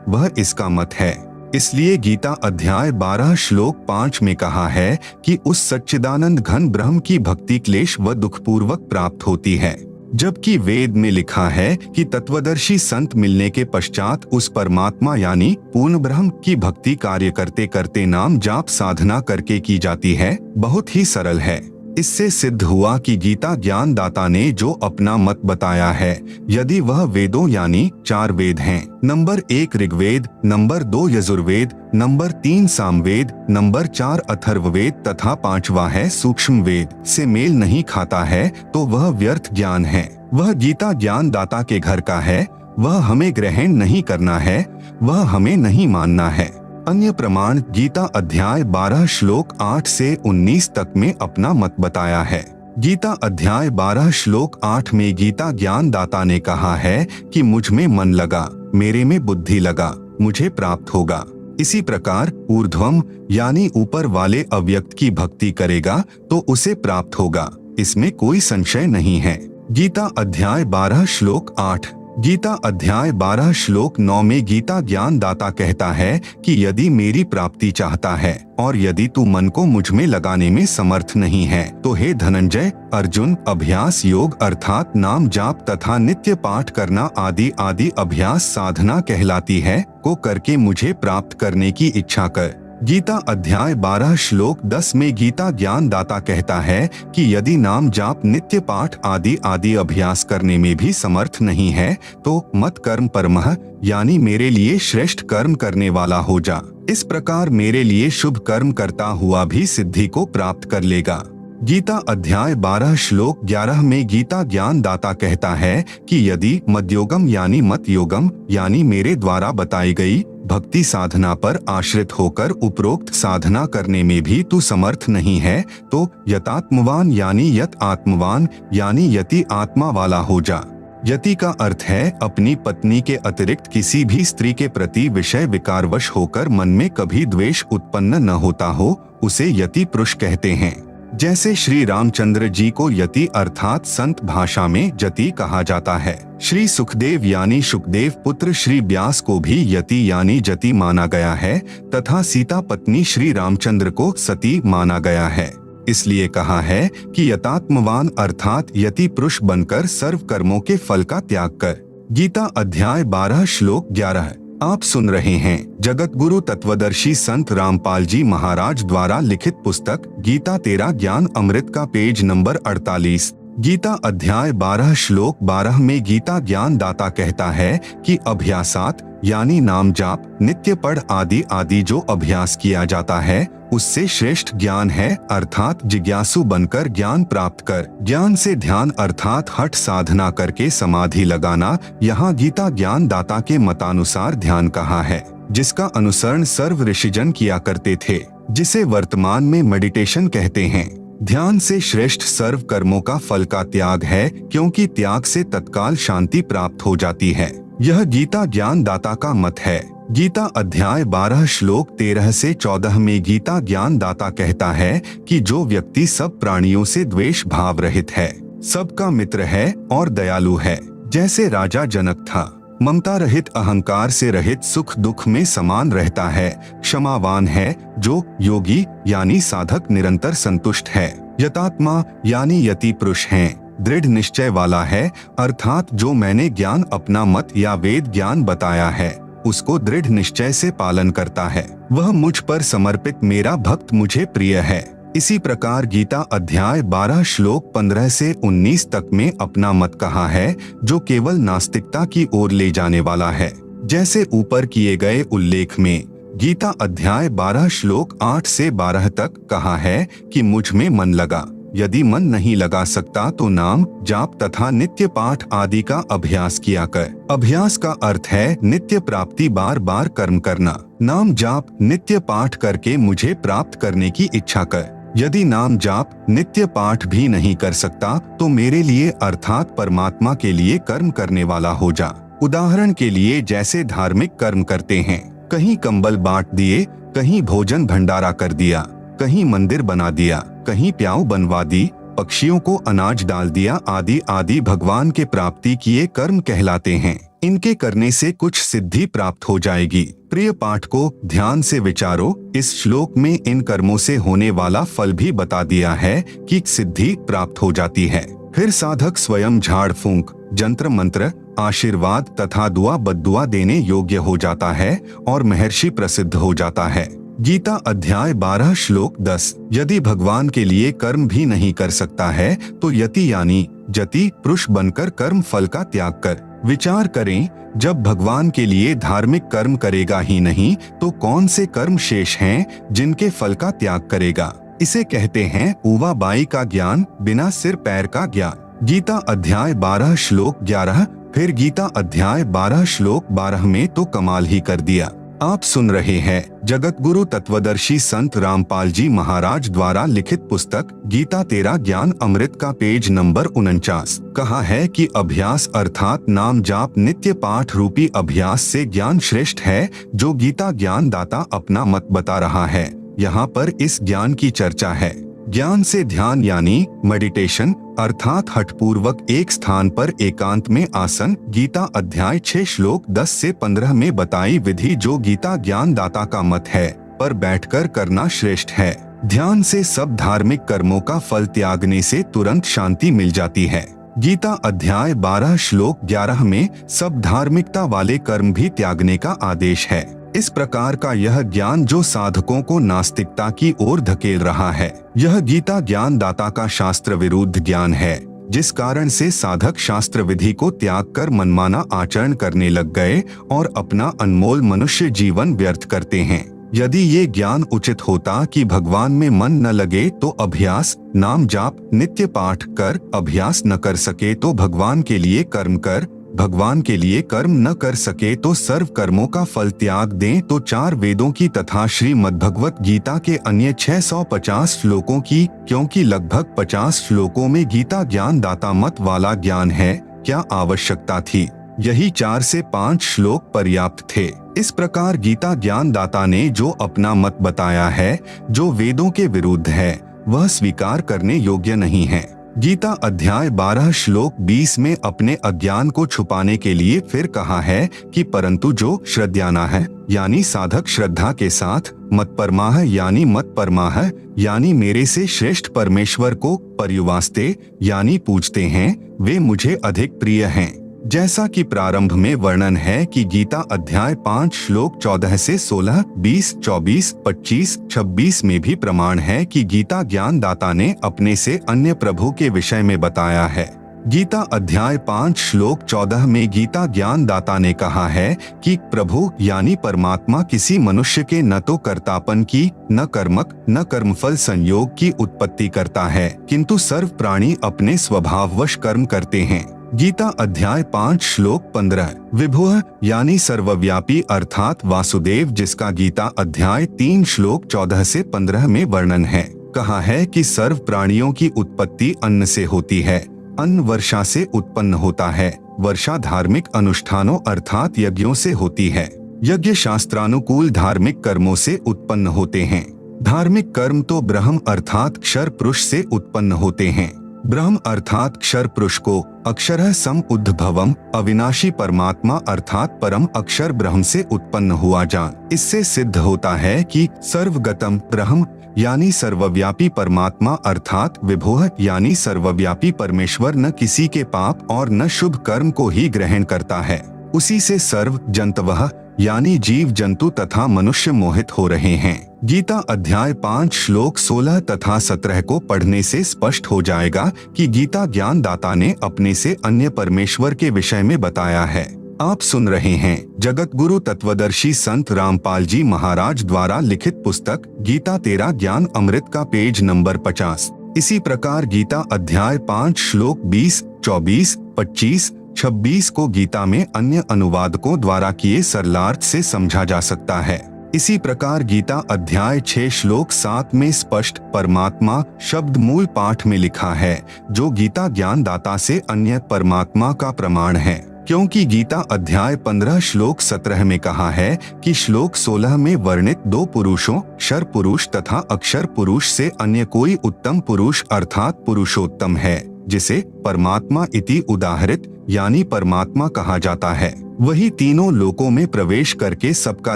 वह इसका मत है। इसलिए गीता अध्याय 12 श्लोक 5 में कहा है कि उस सच्चिदानंद घन ब्रह्म की भक्ति क्लेश व दुखपूर्वक प्राप्त होती है, जबकि वेद में लिखा है कि तत्वदर्शी संत मिलने के पश्चात उस परमात्मा यानी पूर्ण ब्रह्म की भक्ति कार्य करते करते नाम जाप साधना करके की जाती है। बहुत ही सरल है। इससे सिद्ध हुआ कि गीता ज्ञान दाता ने जो अपना मत बताया है, यदि वह वेदों यानी 4 वेद हैं, number 1 Rigveda, number 2 Yajurveda, number 3 Samaveda, number 4 Atharvaveda तथा 5वां है सूक्ष्म वेद से मेल नहीं खाता है, तो वह व्यर्थ ज्ञान है। वह गीता ज्ञान दाता के घर का है, वह हमें ग्रहण नहीं करना है, वह हमें नहीं मानना है। अन्य प्रमाण गीता अध्याय 12 श्लोक 8 से 19 तक में अपना मत बताया है। गीता अध्याय 12 श्लोक 8 में गीता ज्ञान दाता ने कहा है कि मुझ में मन लगा, मेरे में बुद्धि लगा, मुझे प्राप्त होगा। इसी प्रकार ऊर्ध्वम यानी ऊपर वाले अव्यक्त की भक्ति करेगा तो उसे प्राप्त होगा, इसमें कोई संशय नहीं है। गीता अध्याय 12 श्लोक 8। गीता अध्याय 12 श्लोक 9 में गीता ज्ञान दाता कहता है कि यदि मेरी प्राप्ति चाहता है और यदि तू मन को मुझ में लगाने में समर्थ नहीं है, तो हे धनंजय अर्जुन, अभ्यास योग अर्थात नाम जाप तथा नित्य पाठ करना आदि आदि अभ्यास साधना कहलाती है, को करके मुझे प्राप्त करने की इच्छा कर। गीता अध्याय 12 श्लोक 10 में गीता ज्ञान दाता कहता है कि यदि नाम जाप नित्य पाठ आदि आदि अभ्यास करने में भी समर्थ नहीं है तो मत कर्म परमः यानी मेरे लिए श्रेष्ठ कर्म करने वाला हो जा। इस प्रकार मेरे लिए शुभ कर्म करता हुआ भी सिद्धि को प्राप्त कर लेगा। गीता अध्याय 12 श्लोक 11 में गीता ज्ञान दाता कहता है कि यदि मद्योगम यानी मत योगम यानी मेरे द्वारा बताई गई भक्ति साधना पर आश्रित होकर उपरोक्त साधना करने में भी तू समर्थ नहीं है तो यतात्मवान यानी यत आत्मवान यानी यति आत्मा वाला हो जा। यति का अर्थ है अपनी पत्नी के अतिरिक्त किसी भी स्त्री के प्रति विषय विकारवश होकर मन में कभी द्वेष उत्पन्न न होता हो, उसे यति पुरुष कहते हैं। जैसे श्री रामचंद्र जी को यति अर्थात संत भाषा में जति कहा जाता है। श्री सुखदेव यानी सुखदेव पुत्र श्री व्यास को भी यति यानी जति माना गया है तथा सीता पत्नी श्री रामचंद्र को सती माना गया है। इसलिए कहा है कि यतात्मवान अर्थात यति पुरुष बनकर सर्व कर्मों के फल का त्याग कर। गीता अध्याय 12 श्लोक 11। आप सुन रहे हैं जगत गुरु तत्वदर्शी संत रामपाल जी महाराज द्वारा लिखित पुस्तक गीता तेरा ज्ञान अमृत का पेज नंबर 48। गीता अध्याय 12 श्लोक 12 में गीता ज्ञान दाता कहता है कि अभ्यासात यानी नाम जाप नित्य पढ़ आदि आदि जो अभ्यास किया जाता है उससे श्रेष्ठ ज्ञान है अर्थात जिज्ञासु बनकर ज्ञान प्राप्त कर। ज्ञान से ध्यान अर्थात हठ साधना करके समाधि लगाना। यहाँ गीता ज्ञान दाता के मतानुसार ध्यान कहा है जिसका अनुसरण सर्व ऋषिजन किया करते थे, जिसे वर्तमान में मेडिटेशन कहते हैं। ध्यान से श्रेष्ठ सर्व कर्मों का फल का त्याग है क्योंकि त्याग से तत्काल शांति प्राप्त हो जाती है। यह गीता ज्ञान दाता का मत है। गीता अध्याय 12 श्लोक 13 से 14 में गीता ज्ञान दाता कहता है कि जो व्यक्ति सब प्राणियों से द्वेष भाव रहित है, सबका मित्र है और दयालु है, जैसे राजा जनक था, ममता रहित अहंकार से रहित सुख दुख में समान रहता है, क्षमावान है, जो योगी यानी साधक निरंतर संतुष्ट है, यतात्मा यानी यति पुरुष हैं, दृढ़ निश्चय वाला है अर्थात जो मैंने ज्ञान अपना मत या वेद ज्ञान बताया है उसको दृढ़ निश्चय से पालन करता है, वह मुझ पर समर्पित मेरा भक्त मुझे प्रिय है। इसी प्रकार गीता अध्याय 12 श्लोक 15 से 19 तक में अपना मत कहा है जो केवल नास्तिकता की ओर ले जाने वाला है। जैसे ऊपर किए गए उल्लेख में गीता अध्याय 12 श्लोक 8 से 12 तक कहा है कि मुझ में मन लगा, यदि मन नहीं लगा सकता तो नाम जाप तथा नित्य पाठ आदि का अभ्यास किया कर। अभ्यास का अर्थ है नित्य प्राप्ति, बार बार कर्म करना। नाम जाप नित्य पाठ करके मुझे प्राप्त करने की इच्छा कर। यदि नाम जाप नित्य पाठ भी नहीं कर सकता तो मेरे लिए अर्थात परमात्मा के लिए कर्म करने वाला हो जा। उदाहरण के लिए जैसे धार्मिक कर्म करते हैं, कहीं कंबल बांट दिए, कहीं भोजन भंडारा कर दिया, कहीं मंदिर बना दिया, कहीं प्याऊ बनवा दी, पक्षियों को अनाज डाल दिया आदि आदि भगवान के प्राप्ति किए कर्म कहलाते हैं। इनके करने से कुछ सिद्धि प्राप्त हो जाएगी। प्रिय पाठ को ध्यान से विचारो। इस श्लोक में इन कर्मों से होने वाला फल भी बता दिया है कि सिद्धि प्राप्त हो जाती है। फिर साधक स्वयं झाड़ फूंक, जंत्र मंत्र, आशीर्वाद तथा दुआ बद्दुआ देने योग्य हो जाता है और महर्षि प्रसिद्ध हो जाता है। गीता अध्याय 12 श्लोक 10। यदि भगवान के लिए कर्म भी नहीं कर सकता है तो यति यानी जति पुरुष बनकर कर्म फल का त्याग कर। विचार करें, जब भगवान के लिए धार्मिक कर्म करेगा ही नहीं तो कौन से कर्म शेष हैं जिनके फल का त्याग करेगा। इसे कहते हैं ऊवा बाई का ज्ञान, बिना सिर पैर का ज्ञान। गीता अध्याय 12 श्लोक 11। फिर गीता अध्याय 12 श्लोक 12 में तो कमाल ही कर दिया। आप सुन रहे हैं जगत गुरु तत्वदर्शी संत रामपाल जी महाराज द्वारा लिखित पुस्तक गीता तेरा ज्ञान अमृत का पेज नंबर 49। कहा है कि अभ्यास अर्थात नाम जाप नित्य पाठ रूपी अभ्यास से ज्ञान श्रेष्ठ है, जो गीता ज्ञान दाता अपना मत बता रहा है। यहाँ पर इस ज्ञान की चर्चा है। ज्ञान से ध्यान यानी मेडिटेशन अर्थात हठपूर्वक एक स्थान पर एकांत में आसन। गीता अध्याय 6 श्लोक 10 से 15 में बताई विधि जो गीता ज्ञान दाता का मत है पर बैठकर करना श्रेष्ठ है। ध्यान से सब धार्मिक कर्मों का फल त्यागने से तुरंत शांति मिल जाती है। गीता अध्याय 12 श्लोक 11 में सब धार्मिकता वाले कर्म भी त्यागने का आदेश है। इस प्रकार का यह ज्ञान जो साधकों को नास्तिकता की ओर धकेल रहा है, यह गीता ज्ञान दाता का शास्त्र विरुद्ध ज्ञान है, जिस कारण से साधक शास्त्र विधि को त्याग कर मनमाना आचरण करने लग गए और अपना अनमोल मनुष्य जीवन व्यर्थ करते हैं। यदि ये ज्ञान उचित होता कि भगवान में मन न लगे तो अभ्यास, नाम जाप, नित्य पाठ कर, अभ्यास न कर सके तो भगवान के लिए कर्म कर, भगवान के लिए कर्म न कर सके तो सर्व कर्मों का फल त्याग दें, तो 4 वेदों की तथा श्रीमद्भगवत गीता के अन्य 650 श्लोकों की, क्योंकि लगभग 50 श्लोकों में गीता ज्ञान दाता मत वाला ज्ञान है, क्या आवश्यकता थी? यही 4 से 5 श्लोक पर्याप्त थे। इस प्रकार गीता ज्ञान दाता ने जो अपना मत बताया है, जो वेदों के विरुद्ध है, वह स्वीकार करने योग्य नहीं है। गीता अध्याय 12 श्लोक 20 में अपने अज्ञान को छुपाने के लिए फिर कहा है कि परंतु जो श्रद्धाना है, यानी साधक श्रद्धा के साथ मत परमाह यानी मत परमाह यानी मेरे से श्रेष्ठ परमेश्वर को पर्युवास्ते यानी पूजते हैं, वे मुझे अधिक प्रिय हैं। जैसा कि प्रारंभ में वर्णन है कि गीता अध्याय 5 श्लोक 14 से 16, 20, 24, 25, 26 में भी प्रमाण है कि गीता ज्ञान दाता ने अपने से अन्य प्रभु के विषय में बताया है। गीता अध्याय 5 श्लोक 14 में गीता ज्ञान दाता ने कहा है कि प्रभु यानी परमात्मा किसी मनुष्य के न तो कर्तापन की, न कर्मक, न कर्मफल संयोग की उत्पत्ति करता है, किंतु सर्व प्राणी अपने स्वभाववश कर्म करते हैं। गीता अध्याय 5 श्लोक 15 विभुः यानी सर्वव्यापी अर्थात वासुदेव, जिसका गीता अध्याय 3 श्लोक 14 से 15 में वर्णन है, कहा है कि सर्व प्राणियों की उत्पत्ति अन्न से होती है, अन्न वर्षा से उत्पन्न होता है, वर्षा धार्मिक अनुष्ठानों अर्थात यज्ञों से होती है, यज्ञ शास्त्रानुकूल धार्मिक कर्मों से उत्पन्न होते हैं, धार्मिक कर्म तो ब्रह्म अर्थात क्षर पुरुष से उत्पन्न होते हैं। ब्रह्म अर्थात क्षर पुरुष को अक्षरः सम उद्भवम अविनाशी परमात्मा अर्थात परम अक्षर ब्रह्म से उत्पन्न हुआ जान। इससे सिद्ध होता है कि सर्वगतम ब्रह्म यानी सर्वव्यापी परमात्मा अर्थात विभुः यानी सर्वव्यापी परमेश्वर न किसी के पाप और न शुभ कर्म को ही ग्रहण करता है, उसी से सर्व जंतवः यानी जीव जंतु तथा मनुष्य मोहित हो रहे हैं। गीता अध्याय 5 श्लोक 16 तथा 17 को पढ़ने से स्पष्ट हो जाएगा कि गीता ज्ञान दाता ने अपने से अन्य परमेश्वर के विषय में बताया है। आप सुन रहे हैं जगत गुरु तत्वदर्शी संत रामपाल जी महाराज द्वारा लिखित पुस्तक गीता तेरा ज्ञान अमृत का पेज नंबर 50। इसी प्रकार गीता अध्याय 5 श्लोक 20, 24, 25, 26 को गीता में अन्य अनुवादकों द्वारा किए सरलार्थ से समझा जा सकता है। इसी प्रकार गीता अध्याय 6 श्लोक 7 में स्पष्ट परमात्मा शब्द मूल पाठ में लिखा है, जो गीता ज्ञान दाता से अन्य परमात्मा का प्रमाण है, क्योंकि गीता अध्याय 15 श्लोक 17 में कहा है कि श्लोक 16 में वर्णित 2 पुरुषों क्षर पुरुष तथा अक्षर पुरुष से अन्य कोई उत्तम पुरुष अर्थात पुरुषोत्तम है, जिसे परमात्मा इति उदाहरित यानी परमात्मा कहा जाता है। वही तीनों लोकों में प्रवेश करके सबका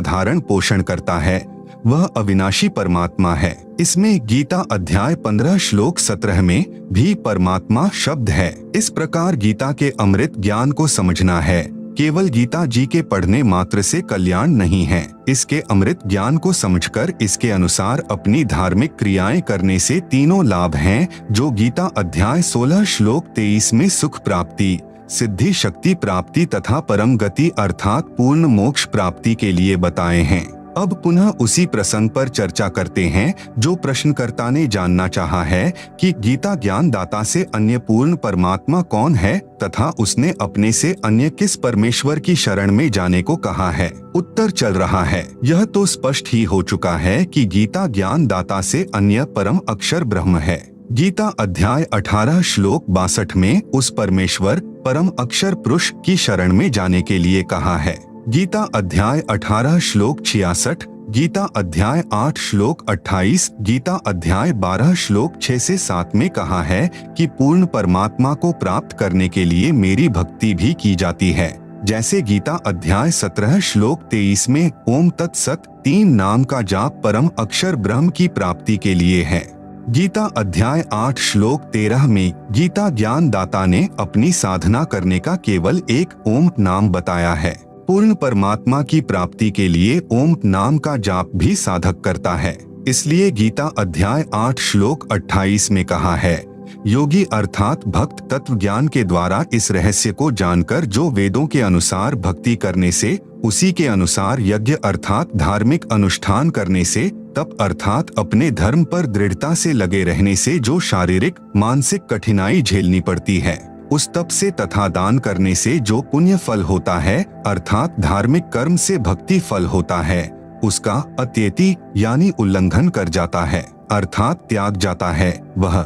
धारण पोषण करता है, वह अविनाशी परमात्मा है। इसमें गीता अध्याय 15 श्लोक 17 में भी परमात्मा शब्द है। इस प्रकार गीता के अमृत ज्ञान को समझना है, केवल गीता जी के पढ़ने मात्र से कल्याण नहीं है। इसके अमृत ज्ञान को समझकर इसके अनुसार अपनी धार्मिक क्रियाएं करने से तीनों लाभ हैं, जो गीता अध्याय 16 श्लोक 23 में सुख प्राप्ति, सिद्धि शक्ति प्राप्ति तथा परम गति अर्थात पूर्ण मोक्ष प्राप्ति के लिए बताए हैं। अब पुनः उसी प्रसंग पर चर्चा करते हैं, जो प्रश्नकर्ता ने जानना चाहा है कि गीता ज्ञान दाता से अन्य पूर्ण परमात्मा कौन है तथा उसने अपने से अन्य किस परमेश्वर की शरण में जाने को कहा है। उत्तर चल रहा है, यह तो स्पष्ट ही हो चुका है कि गीता ज्ञान दाता से अन्य परम अक्षर ब्रह्म है। गीता अध्याय 18 श्लोक 62 में उस परमेश्वर परम अक्षर पुरुष की शरण में जाने के लिए कहा है। गीता अध्याय 18 श्लोक 66, गीता अध्याय 8 श्लोक 28, गीता अध्याय 12 श्लोक 6 से 7 में कहा है कि पूर्ण परमात्मा को प्राप्त करने के लिए मेरी भक्ति भी की जाती है। जैसे गीता अध्याय 17 श्लोक 23 में ओम तत्सत 3 नाम का जाप परम अक्षर ब्रह्म की प्राप्ति के लिए है। गीता अध्याय 8 श्लोक 13 में गीता ज्ञान दाता ने अपनी साधना करने का केवल एक ओम नाम बताया है। पूर्ण परमात्मा की प्राप्ति के लिए ओम नाम का जाप भी साधक करता है। इसलिए गीता अध्याय 8 श्लोक 28 में कहा है, योगी अर्थात भक्त तत्व ज्ञान के द्वारा इस रहस्य को जानकर जो वेदों के अनुसार भक्ति करने से, उसी के अनुसार यज्ञ अर्थात धार्मिक अनुष्ठान करने से, तप अर्थात अपने धर्म पर दृढ़ता से लगे रहने से जो शारीरिक मानसिक कठिनाई झेलनी पड़ती है, उस तप से तथा दान करने से जो पुण्य फल होता है अर्थात धार्मिक कर्म से भक्ति फल होता है, उसका अत्यति यानी उल्लंघन कर जाता है अर्थात त्याग जाता है। वह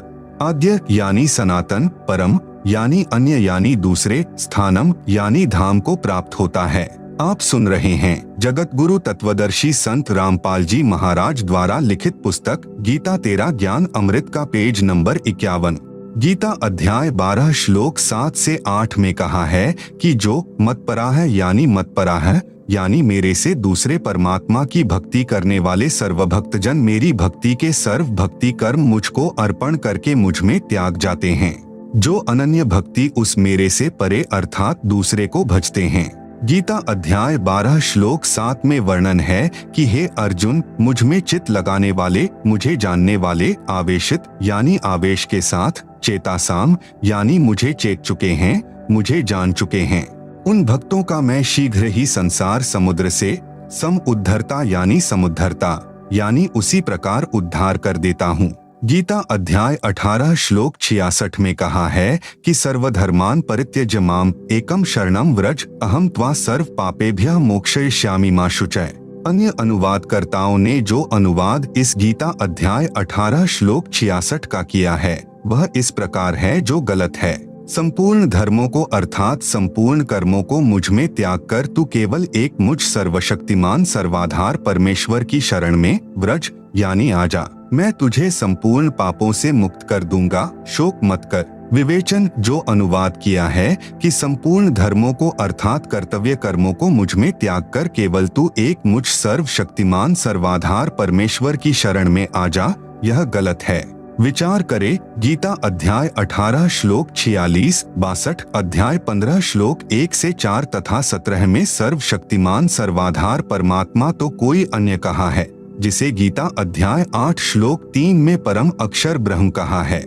आद्य यानी सनातन, परम यानी अन्य यानी दूसरे, स्थानम यानी धाम को प्राप्त होता है। आप सुन रहे हैं जगत गुरु तत्वदर्शी संत रामपाल जी महाराज द्वारा लिखित पुस्तक गीता तेरा ज्ञान अमृत का पेज नंबर 51। गीता अध्याय 12 श्लोक 7 से 8 में कहा है कि जो मतपरा है यानी मतपरा है यानी मेरे से दूसरे परमात्मा की भक्ति करने वाले सर्व भक्तजन मेरी भक्ति के सर्व भक्ति कर्म मुझको अर्पण करके मुझ में त्याग जाते हैं। जो अनन्य भक्ति उस मेरे से परे अर्थात दूसरे को भजते हैं। गीता अध्याय 12 श्लोक 7 में वर्णन है कि हे अर्जुन, मुझ में चित्त लगाने वाले, मुझे जानने वाले, आवेशित यानी आवेश के साथ, चेतासाम यानी मुझे चेत चुके हैं, मुझे जान चुके हैं, उन भक्तों का मैं शीघ्र ही संसार समुद्र से सम उद्धरता यानी समुद्धरता यानी उसी प्रकार उद्धार कर देता हूँ। गीता अध्याय 18 श्लोक 66 में कहा है कि सर्वधर्मान परित्यज्य माम एकम शरणम व्रज अहम त्वा सर्व पापेभ्यः मोक्षयिष्यामि मा शुचय। अन्य अनुवादकर्ताओं ने जो अनुवाद इस गीता अध्याय 18 श्लोक 66 का किया है वह इस प्रकार है जो गलत है। संपूर्ण धर्मों को अर्थात संपूर्ण कर्मों को मुझ में त्याग कर तू केवल एक मुझ सर्वशक्तिमान सर्वाधार परमेश्वर की शरण में व्रज यानी आजा, मैं तुझे संपूर्ण पापों से मुक्त कर दूंगा, शोक मत कर। विवेचन जो अनुवाद किया है कि संपूर्ण धर्मों को अर्थात कर्तव्य कर्मों को मुझ में त्याग कर केवल तू एक मुझ सर्वशक्तिमान सर्वाधार परमेश्वर की शरण में आजा, यह गलत है। विचार करे गीता अध्याय 18 श्लोक 46, 62, अध्याय 15 श्लोक 1 से 4 तथा 17 में सर्वशक्तिमान सर्वाधार परमात्मा तो कोई अन्य कहा है, जिसे गीता अध्याय 8 श्लोक 3 में परम अक्षर ब्रह्म कहा है।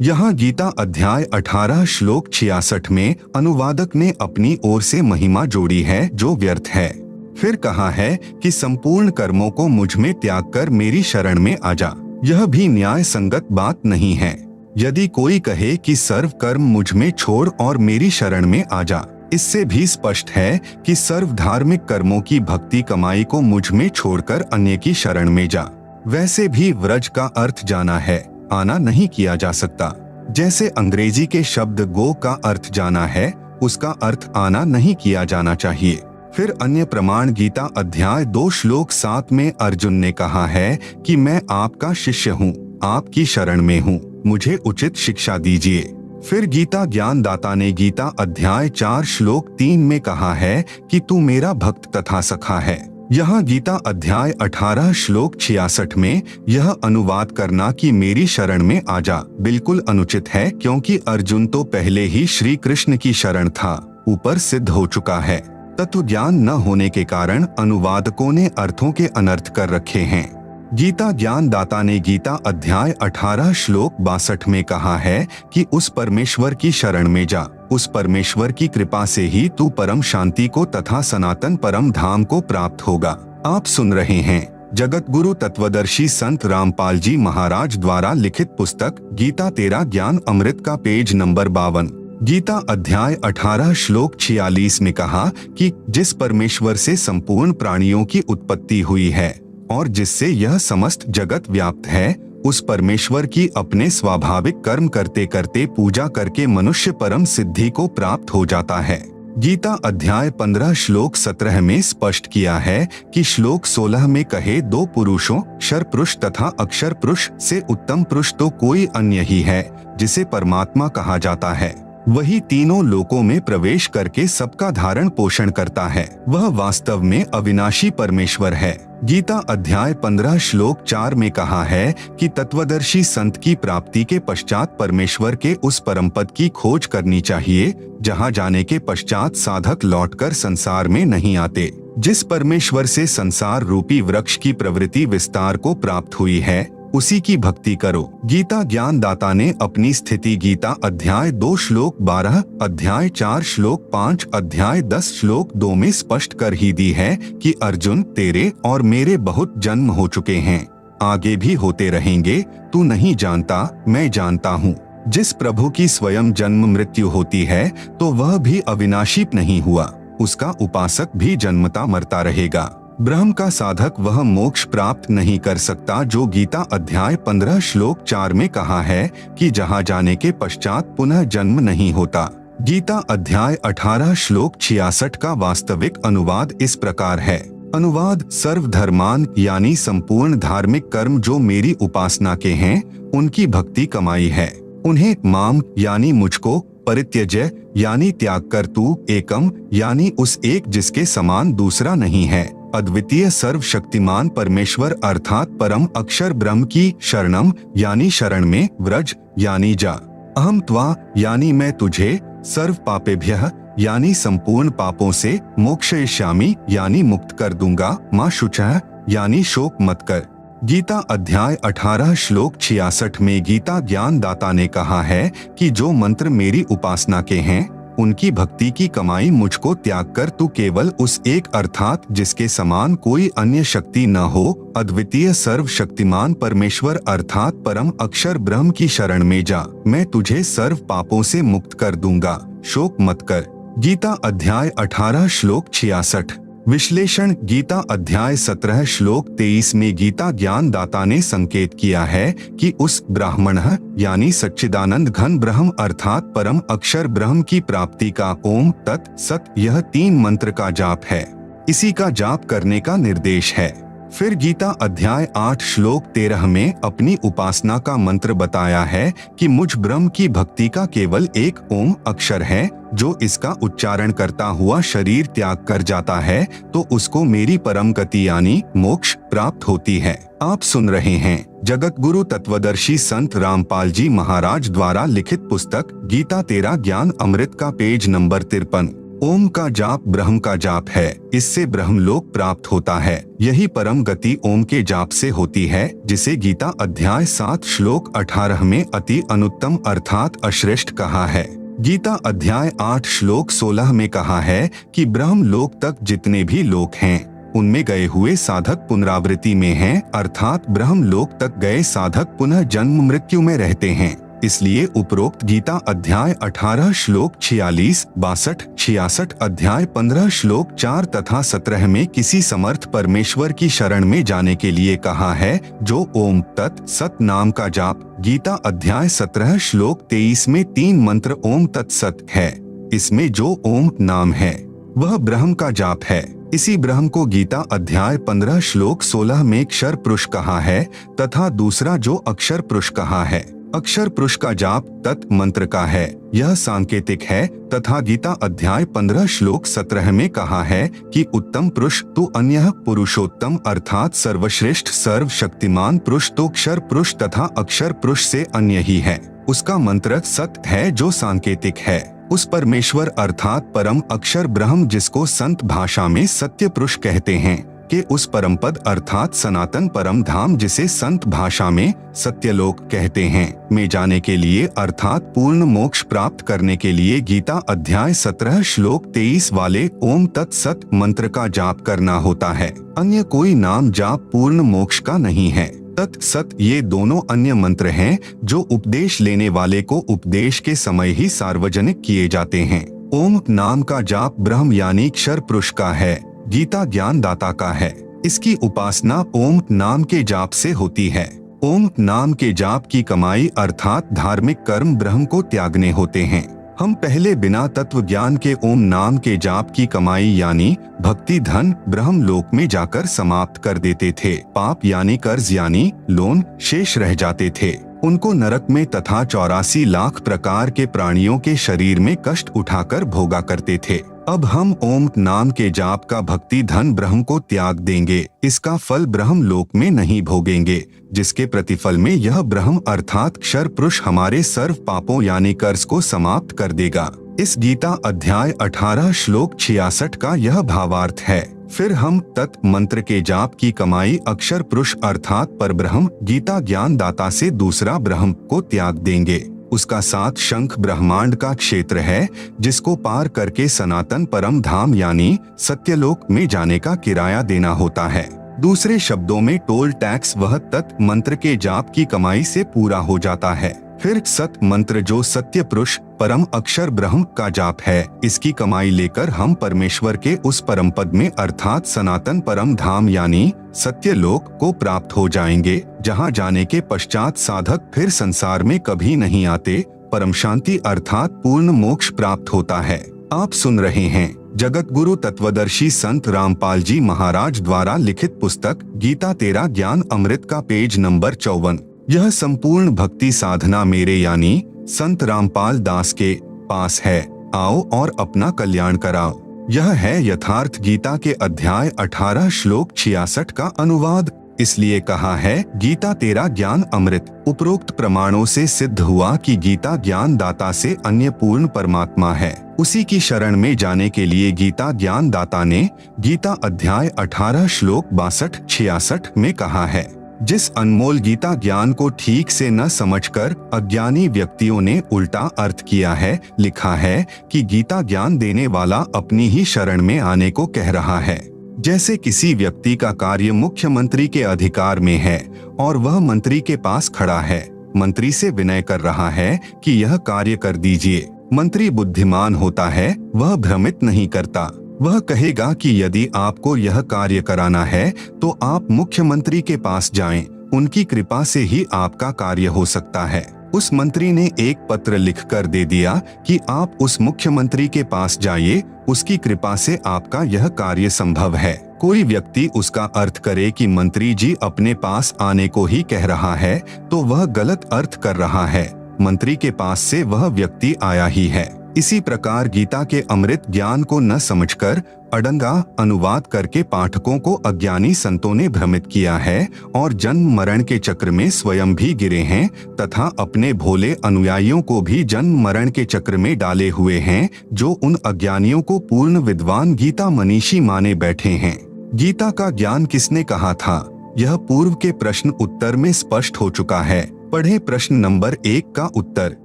यहाँ गीता अध्याय 18 श्लोक 66 में अनुवादक ने अपनी ओर से महिमा जोड़ी है जो व्यर्थ है। फिर कहा है कि संपूर्ण कर्मों को मुझ में त्याग कर मेरी शरण में आजा, यह भी न्याय संगत बात नहीं है। यदि कोई कहे कि सर्व कर्म मुझ में छोड़ और मेरी शरण में आजा, इससे भी स्पष्ट है कि सर्व धार्मिक कर्मों की भक्ति कमाई को मुझ में छोड़कर अन्य की शरण में जा। वैसे भी व्रज का अर्थ जाना है, आना नहीं किया जा सकता। जैसे अंग्रेजी के शब्द गो का अर्थ जाना है, उसका अर्थ आना नहीं किया जाना चाहिए। फिर अन्य प्रमाण गीता अध्याय 2 श्लोक 7 में अर्जुन ने कहा है कि मैं आपका शिष्य हूँ, आपकी शरण में हूँ, मुझे उचित शिक्षा दीजिए। फिर गीता ज्ञान दाता ने गीता अध्याय 4 श्लोक 3 में कहा है कि तू मेरा भक्त तथा सखा है। यहाँ गीता अध्याय 18 श्लोक 66 में यह अनुवाद करना कि मेरी शरण में आजा बिल्कुल अनुचित है, क्योंकि अर्जुन तो पहले ही श्री कृष्ण की शरण था, ऊपर सिद्ध हो चुका है। तत्व ज्ञान न होने के कारण अनुवादकों ने अर्थों के अनर्थ कर रखे हैं। गीता ज्ञान दाता ने गीता अध्याय 18 श्लोक 62 में कहा है कि उस परमेश्वर की शरण में जा, उस परमेश्वर की कृपा से ही तू परम शांति को तथा सनातन परम धाम को प्राप्त होगा। आप सुन रहे हैं जगत गुरु तत्वदर्शी संत रामपाल जी महाराज द्वारा लिखित पुस्तक गीता तेरा ज्ञान अमृत का पेज नंबर 52। गीता अध्याय 18 श्लोक 46 में कहा कि जिस परमेश्वर से संपूर्ण प्राणियों की उत्पत्ति हुई है और जिससे यह समस्त जगत व्याप्त है, उस परमेश्वर की अपने स्वाभाविक कर्म करते करते पूजा करके मनुष्य परम सिद्धि को प्राप्त हो जाता है। गीता अध्याय 15 श्लोक 17 में स्पष्ट किया है कि श्लोक 16 में कहे दो पुरुषों क्षर पुरुष तथा अक्षर पुरुष से उत्तम पुरुष तो कोई अन्य ही है, जिसे परमात्मा कहा जाता है। वही तीनों लोकों में प्रवेश करके सबका धारण पोषण करता है। वह वास्तव में अविनाशी परमेश्वर है। गीता अध्याय 15 श्लोक 4 में कहा है कि तत्वदर्शी संत की प्राप्ति के पश्चात परमेश्वर के उस परम पद की खोज करनी चाहिए जहां जाने के पश्चात साधक लौटकर संसार में नहीं आते। जिस परमेश्वर से संसार रूपी वृक्ष की प्रवृत्ति विस्तार को प्राप्त हुई है उसी की भक्ति करो। गीता ज्ञान दाता ने अपनी स्थिति गीता अध्याय 2 श्लोक 12, अध्याय 4 श्लोक 5, अध्याय 10 श्लोक 2 में स्पष्ट कर ही दी है कि अर्जुन, तेरे और मेरे बहुत जन्म हो चुके हैं, आगे भी होते रहेंगे। तू नहीं जानता, मैं जानता हूँ। जिस प्रभु की स्वयं जन्म मृत्यु होती है तो वह भी अविनाशी नहीं हुआ, उसका उपासक भी जन्मता मरता रहेगा। ब्रह्म का साधक वह मोक्ष प्राप्त नहीं कर सकता जो गीता अध्याय 15 श्लोक 4 में कहा है कि जहां जाने के पश्चात पुनः जन्म नहीं होता। गीता अध्याय 18 श्लोक 66 का वास्तविक अनुवाद इस प्रकार है। अनुवाद: सर्वधर्मान यानी संपूर्ण धार्मिक कर्म जो मेरी उपासना के हैं उनकी भक्ति कमाई है। उन्हें माम यानी मुझको, परित्यज्य यानी त्याग कर, तू एकम यानी उस एक जिसके समान दूसरा नहीं है, अद्वितीय सर्वशक्तिमान परमेश्वर अर्थात परम अक्षर ब्रह्म की शरणम यानी शरण में, व्रज यानी जा, अहम त्वा यानी मैं तुझे, सर्व पापेभ्यः यानी संपूर्ण पापों से, मोक्षयिष्यामि यानी मुक्त कर दूंगा, मां शुचः यानी शोक मत कर। गीता अध्याय 18 श्लोक 66 में गीता ज्ञान दाता ने कहा है कि जो मंत्र मेरी उपासना के हैं उनकी भक्ति की कमाई मुझको त्याग कर तू केवल उस एक अर्थात जिसके समान कोई अन्य शक्ति न हो, अद्वितीय सर्वशक्तिमान परमेश्वर अर्थात परम अक्षर ब्रह्म की शरण में जा, मैं तुझे सर्व पापों से मुक्त कर दूंगा, शोक मत कर। गीता अध्याय 18 श्लोक 66। विश्लेषण: गीता अध्याय 17 श्लोक 23 में गीता ज्ञान दाता ने संकेत किया है कि उस ब्राह्मण यानी सच्चिदानंद घन ब्रह्म अर्थात परम अक्षर ब्रह्म की प्राप्ति का ओम तत् सत यह 3 मंत्र का जाप है। इसी का जाप करने का निर्देश है। फिर गीता अध्याय 8 श्लोक 13 में अपनी उपासना का मंत्र बताया है कि मुझ ब्रह्म की भक्ति का केवल एक ओम अक्षर है, जो इसका उच्चारण करता हुआ शरीर त्याग कर जाता है तो उसको मेरी परम गति यानी मोक्ष प्राप्त होती है। आप सुन रहे हैं जगत गुरु तत्वदर्शी संत रामपाल जी महाराज द्वारा लिखित पुस्तक गीता तेरा ज्ञान अमृत का पेज नंबर 53। ओम का जाप ब्रह्म का जाप है, इससे ब्रह्मलोक प्राप्त होता है। यही परम गति ओम के जाप से होती है, जिसे गीता अध्याय 7 श्लोक 18 में अति अनुत्तम अर्थात अश्रेष्ठ कहा है। गीता अध्याय 8 श्लोक 16 में कहा है कि ब्रह्मलोक तक जितने भी लोक हैं उनमें गए हुए साधक पुनरावृत्ति में हैं, अर्थात ब्रह्मलोक तक गए साधक पुनः जन्म मृत्यु में रहते हैं। इसलिए उपरोक्त गीता अध्याय 18 श्लोक 46, 62, 66, अध्याय 15 श्लोक 4 तथा 17 में किसी समर्थ परमेश्वर की शरण में जाने के लिए कहा है, जो ओम तत् सत नाम का जाप। गीता अध्याय 17 श्लोक 23 में 3 मंत्र ओम तत् सत है। इसमें जो ओम नाम है वह ब्रह्म का जाप है। इसी ब्रह्म को गीता अध्याय 15 श्लोक 16 में अक्षर पुरुष कहा है तथा दूसरा जो अक्षर पुरुष कहा है। अक्षर पुरुष का जाप तत् मंत्र का है, यह सांकेतिक है तथा गीता अध्याय 15 श्लोक 17 में कहा है कि उत्तम पुरुष तो अन्य पुरुषोत्तम अर्थात सर्वश्रेष्ठ सर्वशक्तिमान पुरुष तो अक्षर पुरुष तथा अक्षर पुरुष से अन्य ही है। उसका मंत्र सत है जो सांकेतिक है। उस परमेश्वर अर्थात परम अक्षर ब्रह्म जिसको संत भाषा में सत्य पुरुष कहते हैं के उस परम पद अर्थात सनातन परम धाम जिसे संत भाषा में सत्यलोक कहते हैं में जाने के लिए अर्थात पूर्ण मोक्ष प्राप्त करने के लिए गीता अध्याय 17 श्लोक 23 वाले ओम तत् सत मंत्र का जाप करना होता है। अन्य कोई नाम जाप पूर्ण मोक्ष का नहीं है। तत् सत ये दोनों अन्य मंत्र हैं जो उपदेश लेने वाले को उपदेश के समय ही सार्वजनिक किए जाते हैं। ओम नाम का जाप ब्रह्म यानी अक्षर पुरुष का है, गीता ज्ञान दाता का है। इसकी उपासना ओम नाम के जाप से होती है। ओम नाम के जाप की कमाई अर्थात धार्मिक कर्म ब्रह्म को त्यागने होते हैं। हम पहले बिना तत्व ज्ञान के ओम नाम के जाप की कमाई यानी भक्ति धन ब्रह्म लोक में जाकर समाप्त कर देते थे। पाप यानी कर्ज यानी लोन शेष रह जाते थे। उनको नरक में तथा 84 लाख प्रकार के प्राणियों के शरीर में कष्ट उठाकर भोगा करते थे। अब हम ओम नाम के जाप का भक्ति धन ब्रह्म को त्याग देंगे, इसका फल ब्रह्म लोक में नहीं भोगेंगे, जिसके प्रतिफल में यह ब्रह्म अर्थात क्षर पुरुष हमारे सर्व पापों यानी कर्ज को समाप्त कर देगा। इस गीता अध्याय 18 श्लोक 66 का यह भावार्थ है। फिर हम तत् मंत्र के जाप की कमाई अक्षर पुरुष अर्थात परब्रह्म गीता ज्ञान दाता से दूसरा ब्रह्म को त्याग देंगे। उसका 7 शंख ब्रह्मांड का क्षेत्र है, जिसको पार करके सनातन परम धाम यानी सत्यलोक में जाने का किराया देना होता है। दूसरे शब्दों में टोल टैक्स वह तत् मंत्र के जाप की कमाई से पूरा हो जाता है। फिर सत मंत्र जो सत्य पुरुष परम अक्षर ब्रह्म का जाप है, इसकी कमाई लेकर हम परमेश्वर के उस परम पद में अर्थात सनातन परम धाम यानी सत्यलोक को प्राप्त हो जाएंगे, जहां जाने के पश्चात साधक फिर संसार में कभी नहीं आते, परम शांति अर्थात पूर्ण मोक्ष प्राप्त होता है। आप सुन रहे हैं जगत गुरु तत्वदर्शी संत रामपाल जी महाराज द्वारा लिखित पुस्तक गीता तेरा ज्ञान अमृत का पेज नंबर 54। यह संपूर्ण भक्ति साधना मेरे यानी संत रामपाल दास के पास है। आओ और अपना कल्याण कराओ। यह है यथार्थ गीता के अध्याय 18 श्लोक 66 का अनुवाद। इसलिए कहा है गीता तेरा ज्ञान अमृत। उपरोक्त प्रमाणों से सिद्ध हुआ कि गीता ज्ञान दाता से अन्य पूर्ण परमात्मा है। उसी की शरण में जाने के लिए गीता ज्ञान दाता ने गीता अध्याय 18 श्लोक 62-66 में कहा है। जिस अनमोल गीता ज्ञान को ठीक से न समझकर अज्ञानी व्यक्तियों ने उल्टा अर्थ किया है, लिखा है कि गीता ज्ञान देने वाला अपनी ही शरण में आने को कह रहा है। जैसे किसी व्यक्ति का कार्य मुख्यमंत्री के अधिकार में है और वह मंत्री के पास खड़ा है, मंत्री से विनय कर रहा है कि यह कार्य कर दीजिए। मंत्री बुद्धिमान होता है, वह भ्रमित नहीं करता। वह कहेगा कि यदि आपको यह कार्य कराना है तो आप मुख्यमंत्री के पास जाएं, उनकी कृपा से ही आपका कार्य हो सकता है। उस मंत्री ने एक पत्र लिखकर दे दिया कि आप उस मुख्यमंत्री के पास जाइए, उसकी कृपा से आपका यह कार्य संभव है। कोई व्यक्ति उसका अर्थ करे कि मंत्री जी अपने पास आने को ही कह रहा है, तो वह गलत अर्थ कर रहा है। मंत्री के पास से वह व्यक्ति आया ही है। इसी प्रकार गीता के अमृत ज्ञान को न समझकर अड़ंगा अनुवाद करके पाठकों को अज्ञानी संतों ने भ्रमित किया है और जन्म मरण के चक्र में स्वयं भी गिरे हैं तथा अपने भोले अनुयायियों को भी जन्म मरण के चक्र में डाले हुए हैं, जो उन अज्ञानियों को पूर्ण विद्वान गीता मनीषी माने बैठे हैं। गीता का ज्ञान किसने कहा था, यह पूर्व के प्रश्न उत्तर में स्पष्ट हो चुका है। पढ़े प्रश्न नंबर 1 का उत्तर।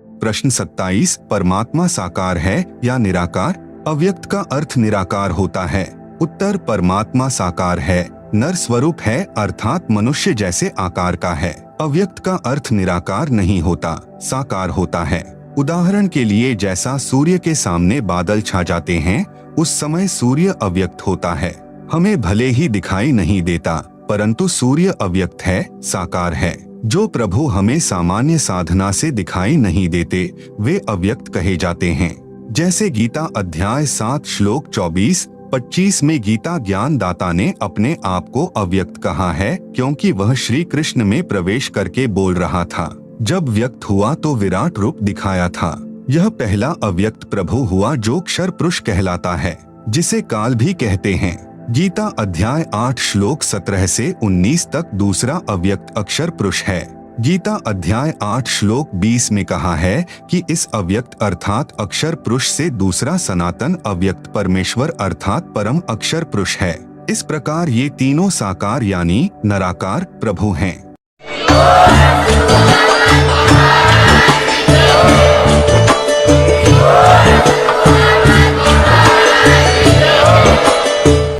प्रश्न 27 परमात्मा साकार है या निराकार? अव्यक्त का अर्थ निराकार होता है। उत्तर परमात्मा साकार है, नर स्वरूप है अर्थात मनुष्य जैसे आकार का है। अव्यक्त का अर्थ निराकार नहीं होता, साकार होता है। उदाहरण के लिए जैसा सूर्य के सामने बादल छा जाते हैं, उस समय सूर्य अव्यक्त होता है। हमें भले ही दिखाई नहीं देता, परंतु सूर्य अव्यक्त है, साकार है। जो प्रभु हमें सामान्य साधना से दिखाई नहीं देते, वे अव्यक्त कहे जाते हैं। जैसे गीता अध्याय 7 श्लोक 24-25 में गीता ज्ञान दाता ने अपने आप को अव्यक्त कहा है, क्योंकि वह श्री कृष्ण में प्रवेश करके बोल रहा था। जब व्यक्त हुआ तो विराट रूप दिखाया था। यह पहला अव्यक्त प्रभु हुआ जो क्षर पुरुष कहलाता है, जिसे काल भी कहते हैं। गीता अध्याय 8 श्लोक 17 से 19 तक दूसरा अव्यक्त अक्षर पुरुष है। गीता अध्याय 8 श्लोक 20 में कहा है कि इस अव्यक्त अर्थात अक्षर पुरुष से दूसरा सनातन अव्यक्त परमेश्वर अर्थात परम अक्षर पुरुष है। इस प्रकार ये तीनों साकार यानी निराकार प्रभु हैं।